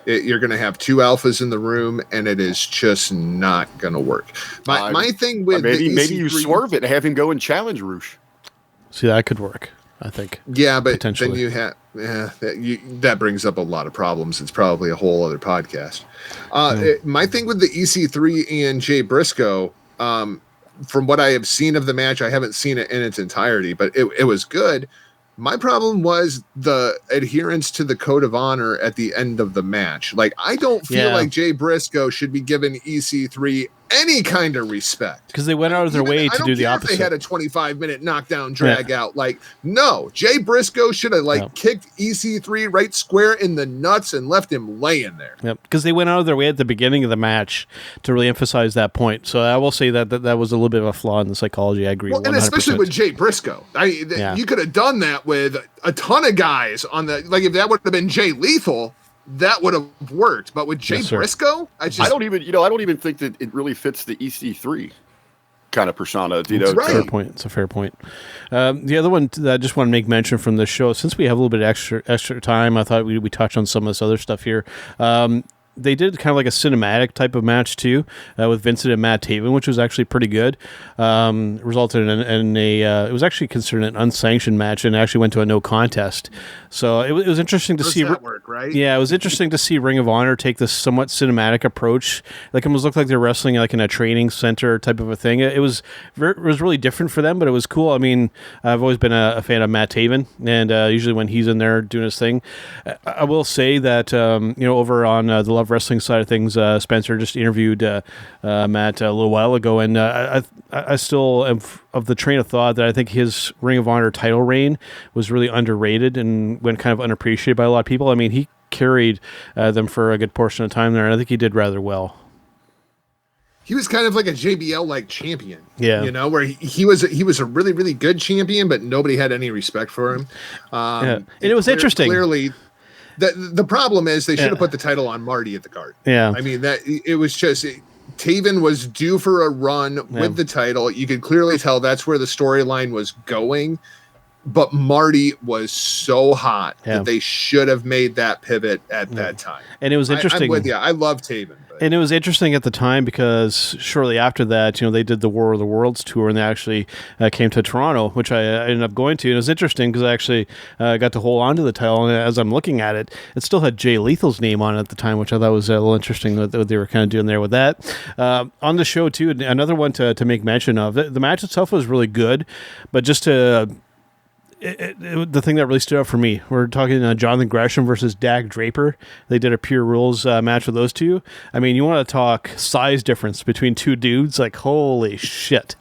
You're going to have two alphas in the room, and it is just not going to work. My thing with maybe you swerve it and have him go and challenge Roosh. See, that could work, I think. Yeah, but then you have that brings up a lot of problems. It's probably a whole other podcast. My thing with the EC3 and Jay Briscoe, from what I have seen of the match, I haven't seen it in its entirety, but it was good. My problem was the adherence to the code of honor at the end of the match. Like, I don't feel like Jay Briscoe should be given EC3 any kind of respect, because they went out of their way to do the opposite. If they had a 25-minute knockdown drag out, no, Jay Briscoe should have kicked EC3 right square in the nuts and left him laying there. Yep, because they went out of their way at the beginning of the match to really emphasize that point. So I will say that was a little bit of a flaw in the psychology. I agree. Well, 100%. And especially with Jay Briscoe, you could have done that with a ton of guys on the if that would have been Jay Lethal, that would have worked. But with Jay Briscoe, I don't even think that it really fits the EC3 kind of persona. It's a fair point. It's a fair point. The other one that I just want to make mention from this show, since we have a little bit of extra time, I thought we touch on some of this other stuff here. They did kind of like a cinematic type of match too, with Vincent and Matt Taven, which was actually pretty good. Resulted in it was actually considered an unsanctioned match and actually went to a no contest. So it was interesting to see. That work, right? Yeah, it was interesting to see Ring of Honor take this somewhat cinematic approach. Like, it almost looked like they're wrestling like in a training center type of a thing. It was really different for them, but it was cool. I've always been a fan of Matt Taven, and usually when he's in there doing his thing, I will say that over on the Love Wrestling side of things, Spencer just interviewed Matt a little while ago, and I still am of the train of thought that I think his Ring of Honor title reign was really underrated and went kind of unappreciated by a lot of people. He carried them for a good portion of time there, and I think he did rather well. He was kind of like a JBL champion, where he was a really, really good champion, but nobody had any respect for him. And it was interesting. Clearly, the problem is they should have put the title on Marty at the card. Yeah, that it was just Taven was due for a run with the title. You could clearly tell that's where the storyline was going. But Marty was so hot that they should have made that pivot at that time. And it was interesting. I'm with you. I love Taven. And it was interesting at the time because shortly after that, they did the War of the Worlds tour, and they actually came to Toronto, which I ended up going to. And it was interesting because I actually got to hold on to the title. And as I'm looking at it, it still had Jay Lethal's name on it at the time, which I thought was a little interesting what they were kind of doing there with that. On the show, too, another one to make mention of. The match itself was really good, but just to... the thing that really stood out for me, we're talking Jonathan Gresham versus Dak Draper. They did a Pure Rules match with those two. You want to talk size difference between two dudes? Holy shit.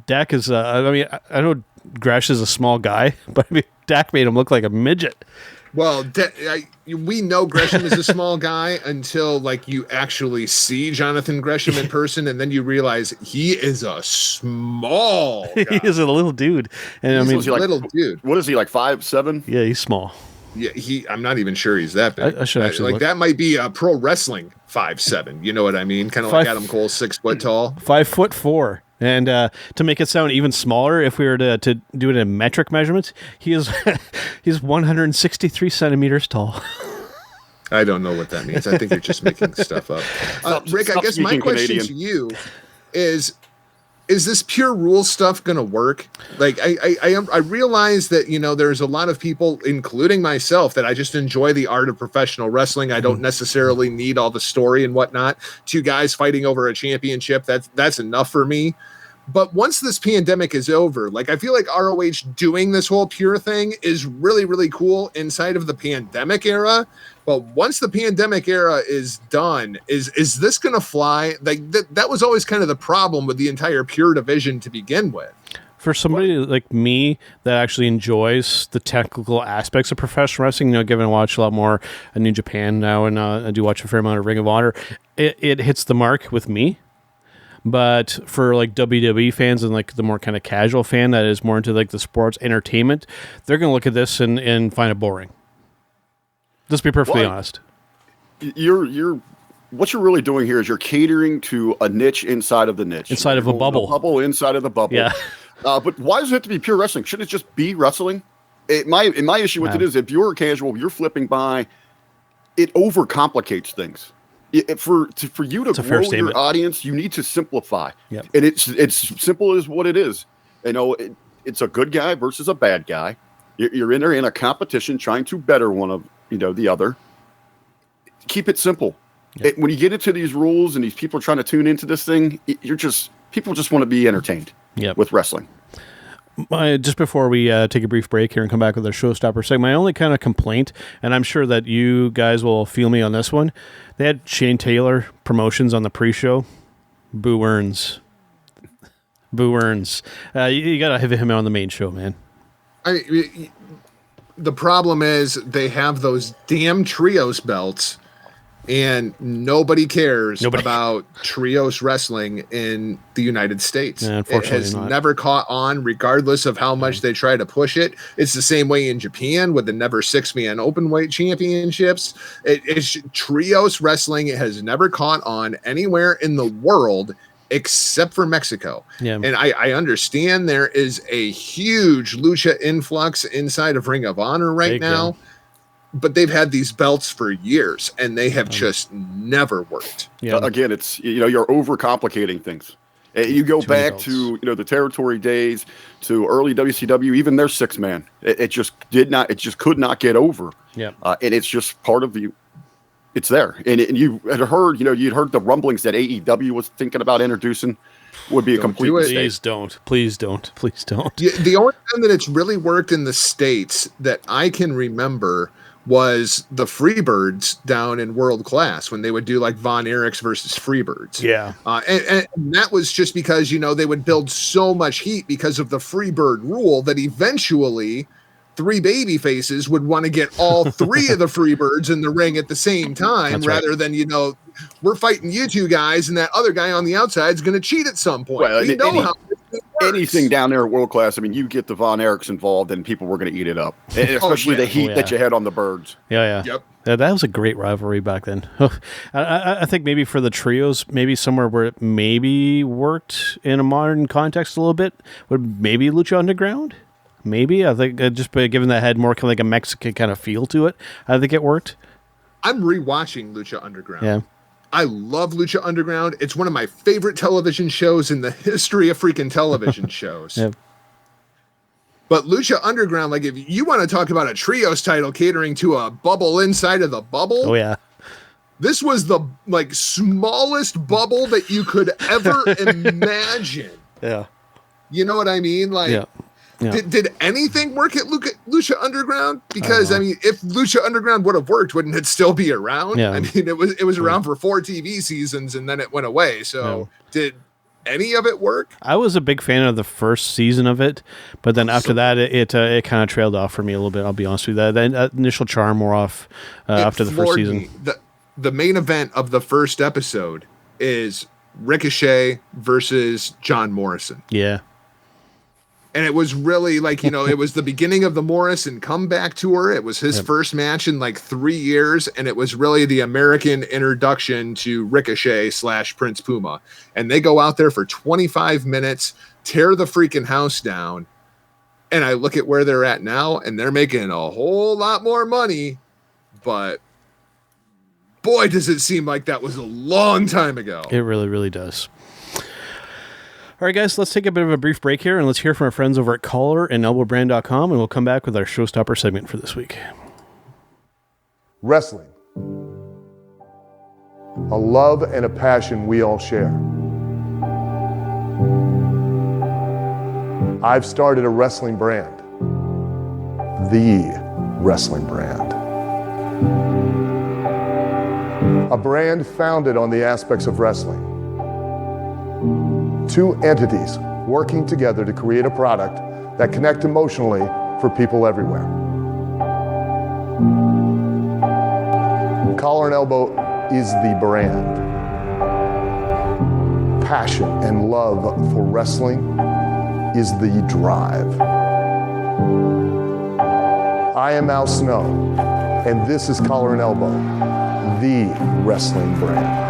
Dak is, I know Gresh is a small guy, but Dak made him look like a midget. Well, we know Gresham is a small guy until you actually see Jonathan Gresham in person, and then you realize he is a small guy. He is a little dude, and he's a little dude. What is he, 5'7"? Yeah, he's small. Yeah, I'm not even sure he's that big. I should actually look. That might be a pro wrestling 5'7". You know what I mean? Kind of like Adam Cole, 6 foot tall, 5'4". And to make it sound even smaller, if we were to do it in metric measurements, he's 163 centimeters tall. I don't know what that means. I think you're just making stuff up. Rick, I guess my question to you is, is this pure rule stuff going to work? Like, I realize that, there's a lot of people, including myself, that I just enjoy the art of professional wrestling. I don't necessarily need all the story and whatnot. Two guys fighting over a championship, that's enough for me. But once this pandemic is over, like, I feel like ROH doing this whole pure thing is really, really cool inside of the pandemic era. But once the pandemic era is done, is this going to fly? Like, that was always kind of the problem with the entire pure division to begin with. For somebody like me that actually enjoys the technical aspects of professional wrestling, given I watch a lot more New Japan now, and I do watch a fair amount of Ring of Honor, it hits the mark with me. But for like WWE fans and like the more kind of casual fan that is more into like the sports entertainment, they're going to look at this and find it boring. Let's be perfectly honest. What you're really doing here is you're catering to a niche inside of the niche. Inside of a bubble. A bubble inside of the bubble. Yeah. But why does it have to be pure wrestling? Shouldn't it just be wrestling? My issue with it is if you're a casual, you're flipping by, it overcomplicates things. For you to grow your audience, you need to simplify. Yep. And it's simple as what it is. It's a good guy versus a bad guy. You're in there in a competition trying to better one of the other. Keep it simple. Yep. When you get into these rules and these people trying to tune into this thing, people just want to be entertained with wrestling. Just before we take a brief break here and come back with our Showstopper segment, my only kind of complaint, and I'm sure that you guys will feel me on this one, they had Shane Taylor promotions on the pre-show. Boo earns. You got to have him on the main show, man. The problem is they have those damn trios belts, and nobody cares about trios wrestling in the United States. Yeah, it has never caught on, regardless of how much they try to push it. It's the same way in Japan with the never 6-man openweight championships. It's trios wrestling. It has never caught on anywhere in the world except for Mexico. Yeah. And I understand there is a huge lucha influx inside of Ring of Honor right now. Yeah. But they've had these belts for years, and they have just never worked. Yeah. Again, it's you're overcomplicating things. You go back to the territory days, to early WCW, even their 6-man. It just could not get over. Yeah, and it's just part of the. It's there, and you had heard you'd heard the rumblings that AEW was thinking about introducing would be a complete mistake. Please don't. The only time that it's really worked in the States that I can remember was the Freebirds down in World Class when they would do like Von Erichs versus Freebirds. Yeah. And that was just because, they would build so much heat because of the Freebird rule that eventually 3 baby faces would want to get all 3 of the Freebirds in the ring at the same time. That's rather than, we're fighting you 2 guys and that other guy on the outside is going to cheat at some point. Well, anything down there at World Class, you get the Von Erichs involved and people were going to eat it up. And especially the heat that you had on the Birds. Yeah. Yep. Yeah, that was a great rivalry back then. I think maybe for the trios, maybe somewhere where it maybe worked in a modern context a little bit, would maybe Lucha Underground? Maybe. I think just given that had more kind of like a Mexican kind of feel to it, I think it worked. I'm rewatching Lucha Underground. Yeah. I love Lucha Underground. It's one of my favorite television shows in the history of freaking television shows. Yep. But Lucha Underground, like if you want to talk about a trios title catering to a bubble inside of the bubble. Oh, yeah. This was the smallest bubble that you could ever imagine. Yeah. You know what I mean? Like, yeah. Yeah. Did anything work at Lucha Underground? Because if Lucha Underground would have worked, wouldn't it still be around? Yeah. It was around for 4 TV seasons and then it went away. So did any of it work? I was a big fan of the first season of it, but then after that, it kind of trailed off for me a little bit. I'll be honest with you. That initial charm wore off after the first season. The main event of the first episode is Ricochet versus John Morrison. Yeah. And it was really it was the beginning of the Morrison comeback tour. It was his first match in 3 years. And it was really the American introduction to Ricochet / Prince Puma. And they go out there for 25 minutes, tear the freaking house down. And I look at where they're at now and they're making a whole lot more money. But boy, does it seem like that was a long time ago. It really, really does. All All right, guys, let's take a bit of a brief break here, and let's hear from our friends over at collarandelbowbrand.com, and we'll come back with our Showstopper segment for this week. Wrestling. A love and a passion we all share. I've started a wrestling brand. The wrestling brand. A brand founded on the aspects of wrestling. Two entities working together to create a product that connect emotionally for people everywhere. Collar and Elbow is the brand. Passion and love for wrestling is the drive. I am Al Snow, and this is Collar and Elbow, the wrestling brand.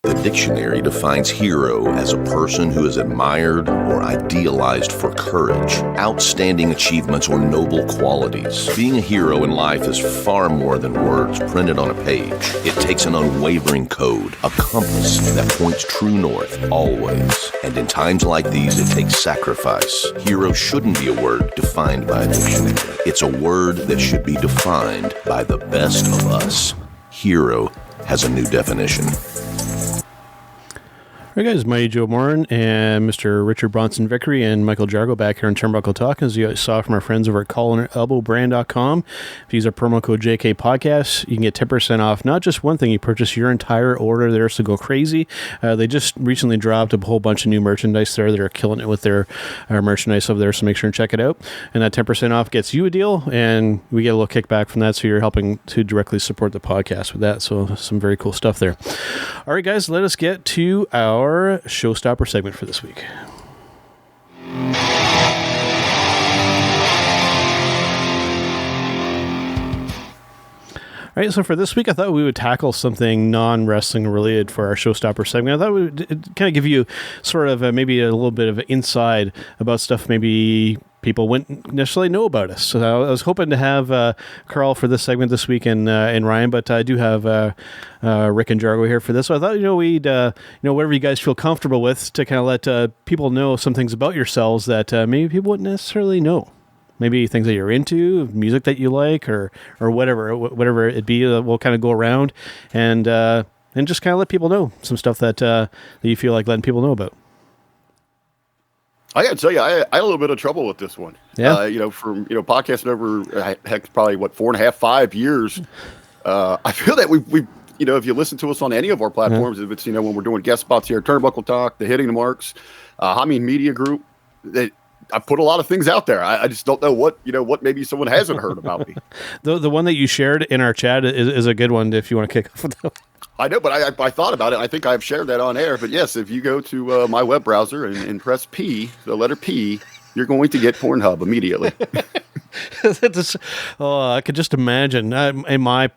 The dictionary defines hero as a person who is admired or idealized for courage, outstanding achievements, or noble qualities. Being a hero in life is far more than words printed on a page. It takes an unwavering code, a compass that points true north always. And in times like these, it takes sacrifice. Hero shouldn't be a word defined by a dictionary. It's a word that should be defined by the best of us. Hero has a new definition. All right, guys, Mighty Joe Morin and Mr. Richard Bronson Vickrey and Michael Jargo back here on Turnbuckle Talk, as you saw from our friends over at collarandelbowbrand.com. If you use our promo code JK Podcast, you can get 10% off not just one thing, you purchase your entire order there, so go crazy. They just recently dropped a whole bunch of new merchandise there. They're killing it with their merchandise over there, so make sure and check it out. And that 10% off gets you a deal, and we get a little kickback from that, so you're helping to directly support the podcast with that. So some very cool stuff there. All right, guys, let us get to our Showstopper segment for this week. All right, so for this week, I thought we would tackle something non-wrestling related for our Showstopper segment. I thought we would kind of give you sort of maybe a little bit of inside about stuff maybe people wouldn't necessarily know about us. So I was hoping to have Carl for this segment this week and Ryan, but I do have Rick and Jargo here for this. So I thought, we'd, whatever you guys feel comfortable with to kind of let people know some things about yourselves that maybe people wouldn't necessarily know. Maybe things that you're into, music that you like, or whatever it be. We'll kind of go around and just kind of let people know some stuff that you feel like letting people know about. I got to tell you, I had a little bit of trouble with this one. Yeah. From podcasting over probably 4.5, 5 years. I feel that we if you listen to us on any of our platforms, if it's when we're doing guest spots here, Turnbuckle Talk, the Hitting the Marks, Media Group, that I put a lot of things out there. I just don't know what maybe someone hasn't heard about me. The one that you shared in our chat is a good one if you want to kick off with that. I know, but I thought about it. I think I've shared that on air. But yes, if you go to my web browser and press P, the letter P, you're going to get Pornhub immediately. I could just imagine. My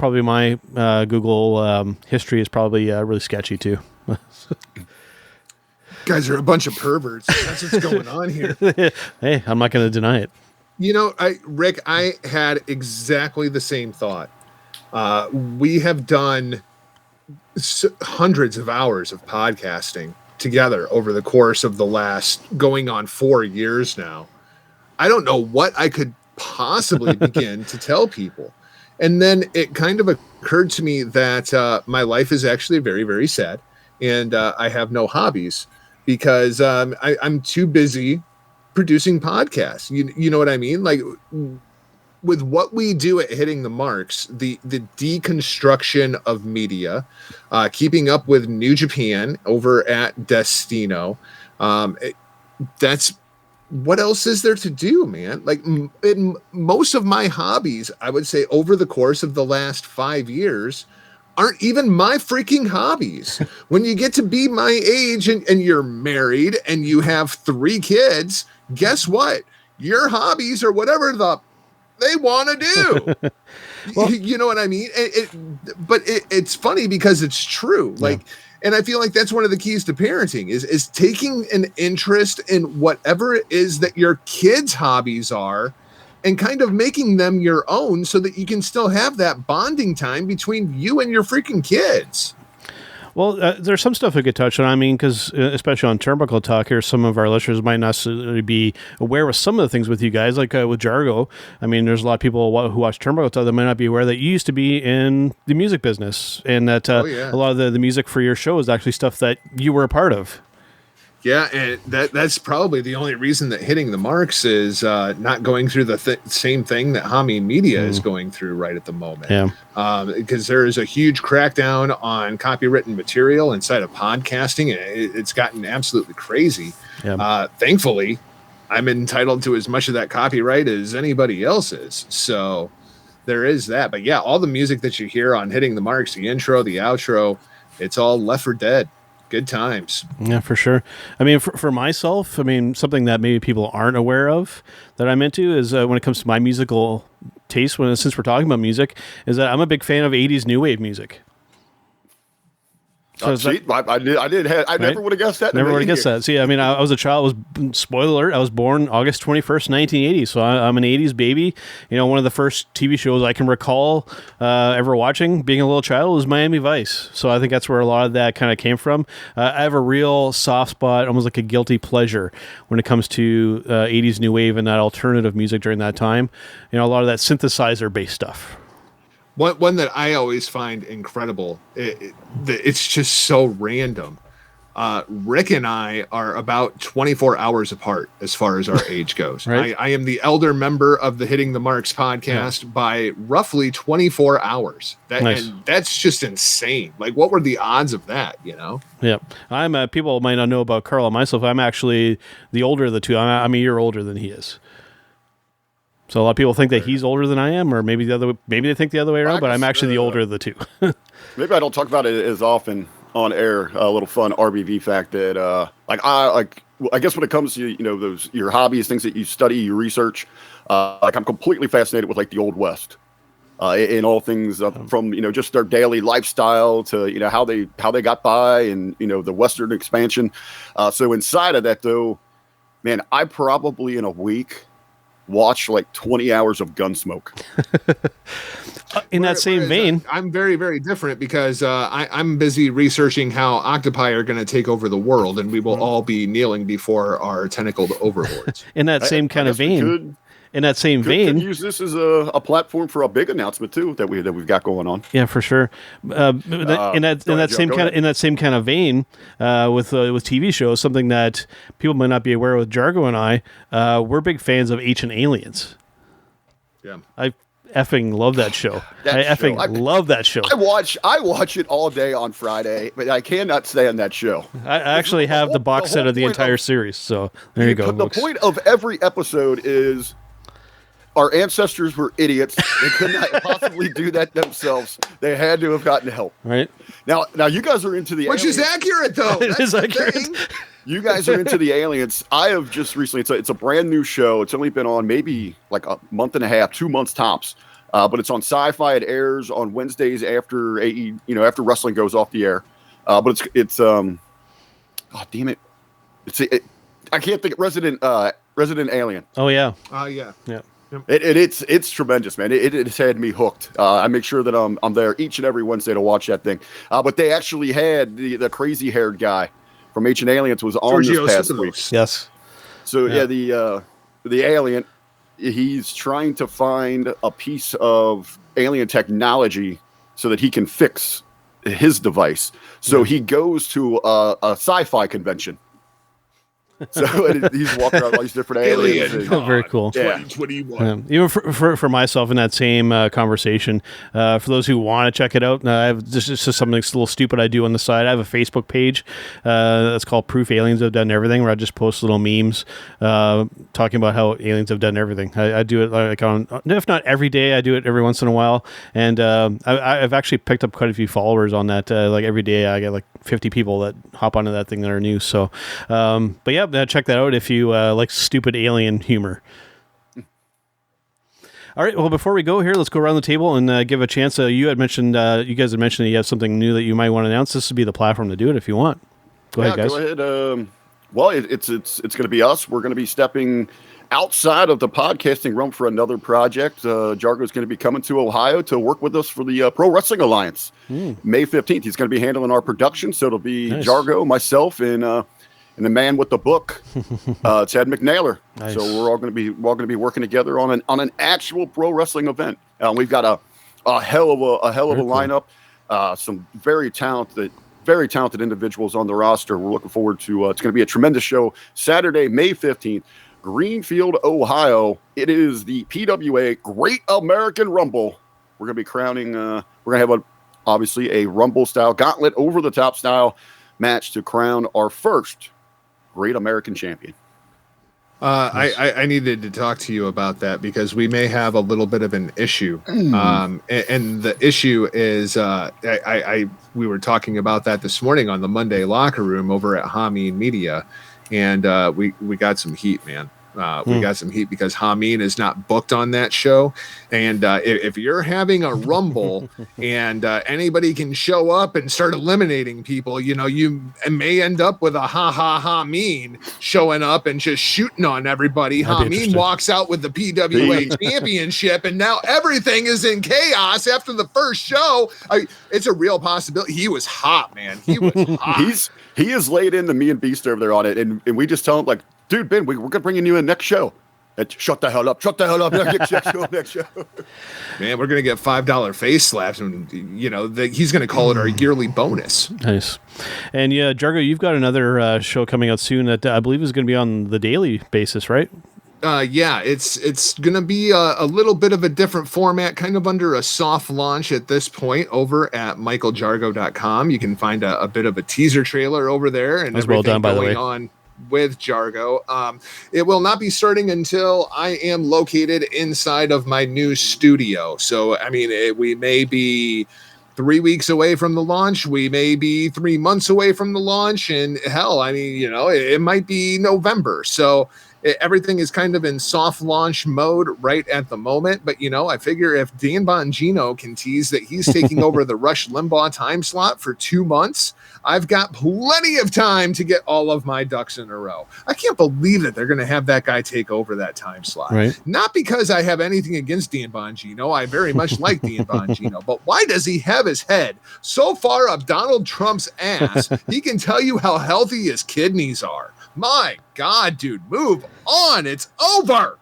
Google history is probably really sketchy too. Guys are a bunch of perverts. That's what's going on here. Hey, I'm not going to deny it. Rick, I had exactly the same thought. We have done hundreds of hours of podcasting together over the course of the last going on 4 years now. I don't know what I could possibly begin to tell people. And then it kind of occurred to me that my life is actually very, very sad. And I have no hobbies because I'm too busy producing podcasts. You know what I mean? Like with what we do at Hitting the Marks, the deconstruction of media, keeping up with New Japan over at Destino, that's what else is there to do, man? Like most of my hobbies, I would say over the course of the last 5 years, aren't even my freaking hobbies. When you get to be my age and you're married and you have 3 kids, guess what? Your hobbies are whatever they want to do. Well, you know what I mean? It's funny because it's true. Like, and I feel like that's one of the keys to parenting is taking an interest in whatever it is that your kids' hobbies are and kind of making them your own so that you can still have that bonding time between you and your freaking kids. Well, there's some stuff we could touch on. I mean, because especially on Turnbuckle Talk here, some of our listeners might not necessarily be aware of some of the things with you guys, like with Jargo. I mean, there's a lot of people who watch Turnbuckle Talk that might not be aware that you used to be in the music business, and that a lot of the music for your show is actually stuff that you were a part of. Yeah, and that's probably the only reason that Hitting the Marks is not going through the same thing that Hami Media is going through right at the moment. Yeah, because there is a huge crackdown on copywritten material inside of podcasting. It's gotten absolutely crazy. Yeah. Thankfully, I'm entitled to as much of that copyright as anybody else is. So there is that. But yeah, all the music that you hear on Hitting the Marks, the intro, the outro, it's all Left 4 Dead. Good times. Yeah, for sure. I mean, for myself, I mean, something that maybe people aren't aware of that I'm into is when it comes to my musical taste, since we're talking about music, is that I'm a big fan of 80s new wave music. So I never would have guessed that. Never would have guessed that. See, I mean, I was a child. Spoiler alert, I was born August 21st, 1980. So I'm an 80s baby. You know, one of the first TV shows I can recall ever watching, being a little child, was Miami Vice. So I think that's where a lot of that kind of came from. I have a real soft spot, almost like a guilty pleasure, when it comes to 80s new wave and that alternative music during that time. You know, a lot of that synthesizer-based stuff. One that I always find incredible, it's just so random. Rick and I are about 24 hours apart as far as our age goes. Right. I am the elder member of the Hitting the Marks podcast by roughly 24 hours. And that's just insane. Like, what were the odds of that, you know? Yeah. I'm people might not know about Carl and myself. I'm actually the older of the two. I'm a year older than he is. So a lot of people think that he's older than I am, or maybe they think the other way around, but I'm actually the older of the two. Maybe I don't talk about it as often on air. A little fun RBV fact that I guess when it comes to, you know, those your hobbies, things that you study, you research, I'm completely fascinated with like the Old West. In all things from, you know, just their daily lifestyle to, you know, how they got by, and, you know, the Western expansion. So inside of that, though, man, I probably in a week watch like 20 hours of Gunsmoke. In that same vein, I'm very, very different because I'm busy researching how octopi are going to take over the world, and we will all be kneeling before our tentacled overlords. In that same kind of vein. In that same vein, could use this as a platform for a big announcement too that we've got going on. Yeah, for sure. In that same kind of vein, with TV shows, something that people might not be aware with Jargo and I, we're big fans of Ancient Aliens. Yeah, I effing love that show. I love that show. I watch it all day on Friday, but I cannot stand that show. I actually have the box set of the entire series. So there you go. The point of every episode is, our ancestors were idiots. They could not possibly do that themselves. They had to have gotten help. Right. Now you guys are into the aliens. Which is accurate, though. It is accurate. You guys are into the aliens. I have just recently, it's a brand new show. It's only been on maybe like a month and a half, 2 months tops. But it's on Sci-Fi. It airs on Wednesdays after after wrestling goes off the air. But it's oh damn it. I can't think. Resident Alien. Oh yeah. Yeah. It's tremendous, man. It's had me hooked. I make sure that I'm there each and every Wednesday to watch that thing. But they actually had the crazy haired guy from Ancient Aliens was on this past week. Yes. So the alien, he's trying to find a piece of alien technology so that he can fix his device. So he goes to a sci-fi convention. So he's walking around all these different aliens. Very cool. 2021. Even for myself in that same conversation, for those who want to check it out, this is just something that's a little stupid I do on the side. I have a Facebook page that's called Proof Aliens Have Done Everything, where I just post little memes talking about how aliens have done everything. I do it like if not every day, I do it every once in a while. And I've actually picked up quite a few followers on that. Like every day I get like 50 people that hop onto that thing that are new. So, but yeah, check that out if you like stupid alien humor. All right. Well, before we go here, let's go around the table and give a chance. You guys had mentioned that you have something new that you might want to announce. This would be the platform to do it if you want. Go ahead, guys. Go ahead. Well, it's going to be us. We're going to be stepping outside of the podcasting realm for another project. Jargo is going to be coming to Ohio to work with us for the Pro Wrestling Alliance. May 15th. He's going to be handling our production. So it'll be nice. Jargo, myself, and the man with the book, Ted McNailer. Nice. So we're all going to be working together on an actual pro wrestling event. We've got a hell of a lineup. Some very talented individuals on the roster. We're looking forward to. It's going to be a tremendous show. Saturday, May 15th. Greenfield, Ohio. It is the PWA Great American Rumble. We're going to be crowning. We're going to have obviously a Rumble style gauntlet over the top style match to crown our first Great American Champion. I needed to talk to you about that because we may have a little bit of an issue. And the issue is we were talking about that this morning on the Monday locker room over at Hameen Media. And we got some heat, man. We got some heat because Hameen is not booked on that show. And if you're having a Rumble and anybody can show up and start eliminating people, you may end up with a Hameen showing up and just shooting on everybody. Hameen walks out with the PWA championship, and now everything is in chaos after the first show. It's a real possibility. He was hot, man. He was hot. He is laid into me and Beast over there on it, and we just tell him, like, dude, Ben, we're going to bring you in next show. And shut the hell up. Next show. Man, we're going to get $5 face slaps, and, he's going to call it our yearly bonus. Nice. And, yeah, Jargo, you've got another show coming out soon that I believe is going to be on the daily basis, right? Yeah, it's going to be a little bit of a different format, kind of under a soft launch at this point over at michaeljargo.com. You can find a bit of a teaser trailer over there and everything well done, by the way. On with Jargo. It will not be starting until I am located inside of my new studio. So, we may be 3 weeks away from the launch. We may be 3 months away from the launch. And hell, it might be November. So everything is kind of in soft launch mode right at the moment. But, I figure if Dan Bongino can tease that he's taking over the Rush Limbaugh time slot for 2 months, I've got plenty of time to get all of my ducks in a row. I can't believe that they're going to have that guy take over that time slot. Right. Not because I have anything against Dan Bongino. I very much like Dan Bongino. But why does he have his head so far up Donald Trump's ass, he can tell you how healthy his kidneys are? My God, dude, move on. It's over.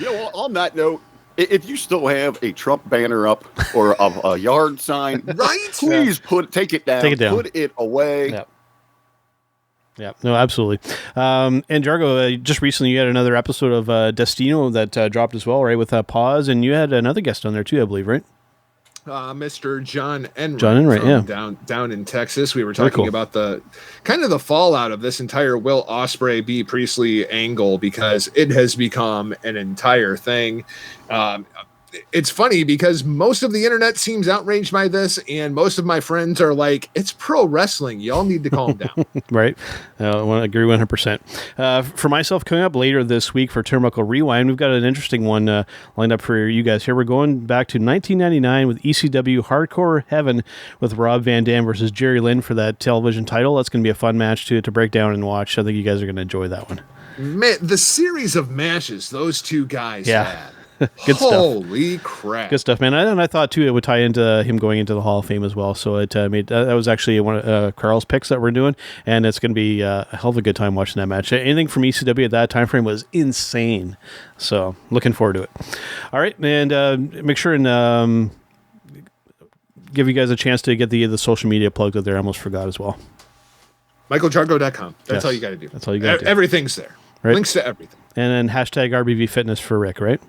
Well, on that note, if you still have a Trump banner up or a yard sign, right? Please take it down. Put it away. Yep. Yeah, no, absolutely. And Jargo, just recently you had another episode of Destino that dropped as well, right? With Pause, and you had another guest on there too, I believe, right? Mr. John Enright, yeah, down in Texas. We were talking about the kind of the fallout of this entire Will Ospreay B. Priestley angle because it has become an entire thing. It's funny because most of the internet seems outraged by this, and most of my friends are like, "It's pro wrestling. Y'all need to calm down." Right. I agree 100%. For myself, coming up later this week for Turnbuckle Rewind, we've got an interesting one lined up for you guys here. We're going back to 1999 with ECW Hardcore Heaven with Rob Van Dam versus Jerry Lynn for that television title. That's going to be a fun match to break down and watch. I think you guys are going to enjoy that one. Man, the series of matches those two guys had. Good stuff. Holy crap. Good stuff, man. And I thought, too, it would tie into him going into the Hall of Fame as well. So it made that was actually one of Carl's picks that we're doing, and it's going to be a hell of a good time watching that match. Anything from ECW at that time frame was insane. So looking forward to it. All right, and make sure and give you guys a chance to get the social media plugged up there. I almost forgot as well. MichaelJargo.com. That's all you got to do. That's all you got to do. Everything's there. Right? Links to everything. And then hashtag RBV Fitness for Rick, right?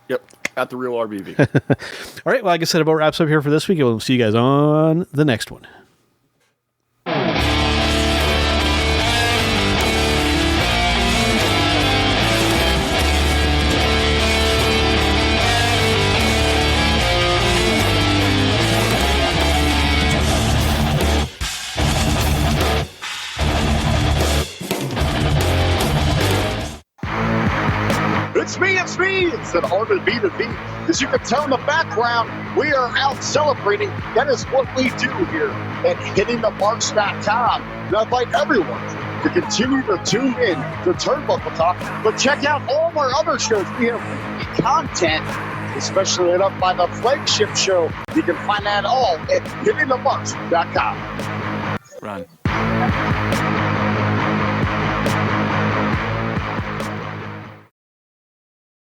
Yep, at the real RBV. All right, well, like I said, about wraps up here for this week. We'll see you guys on the next one. It's me. It's an RBV to beat. As you can tell in the background, we are out celebrating. That is what we do here at hittingthemarks.com. And I invite everyone to continue to tune in to Turnbuckle Talk, but check out all of our other shows. We have content, especially lit up by the flagship show. You can find that all at hittingthemarks.com. Run.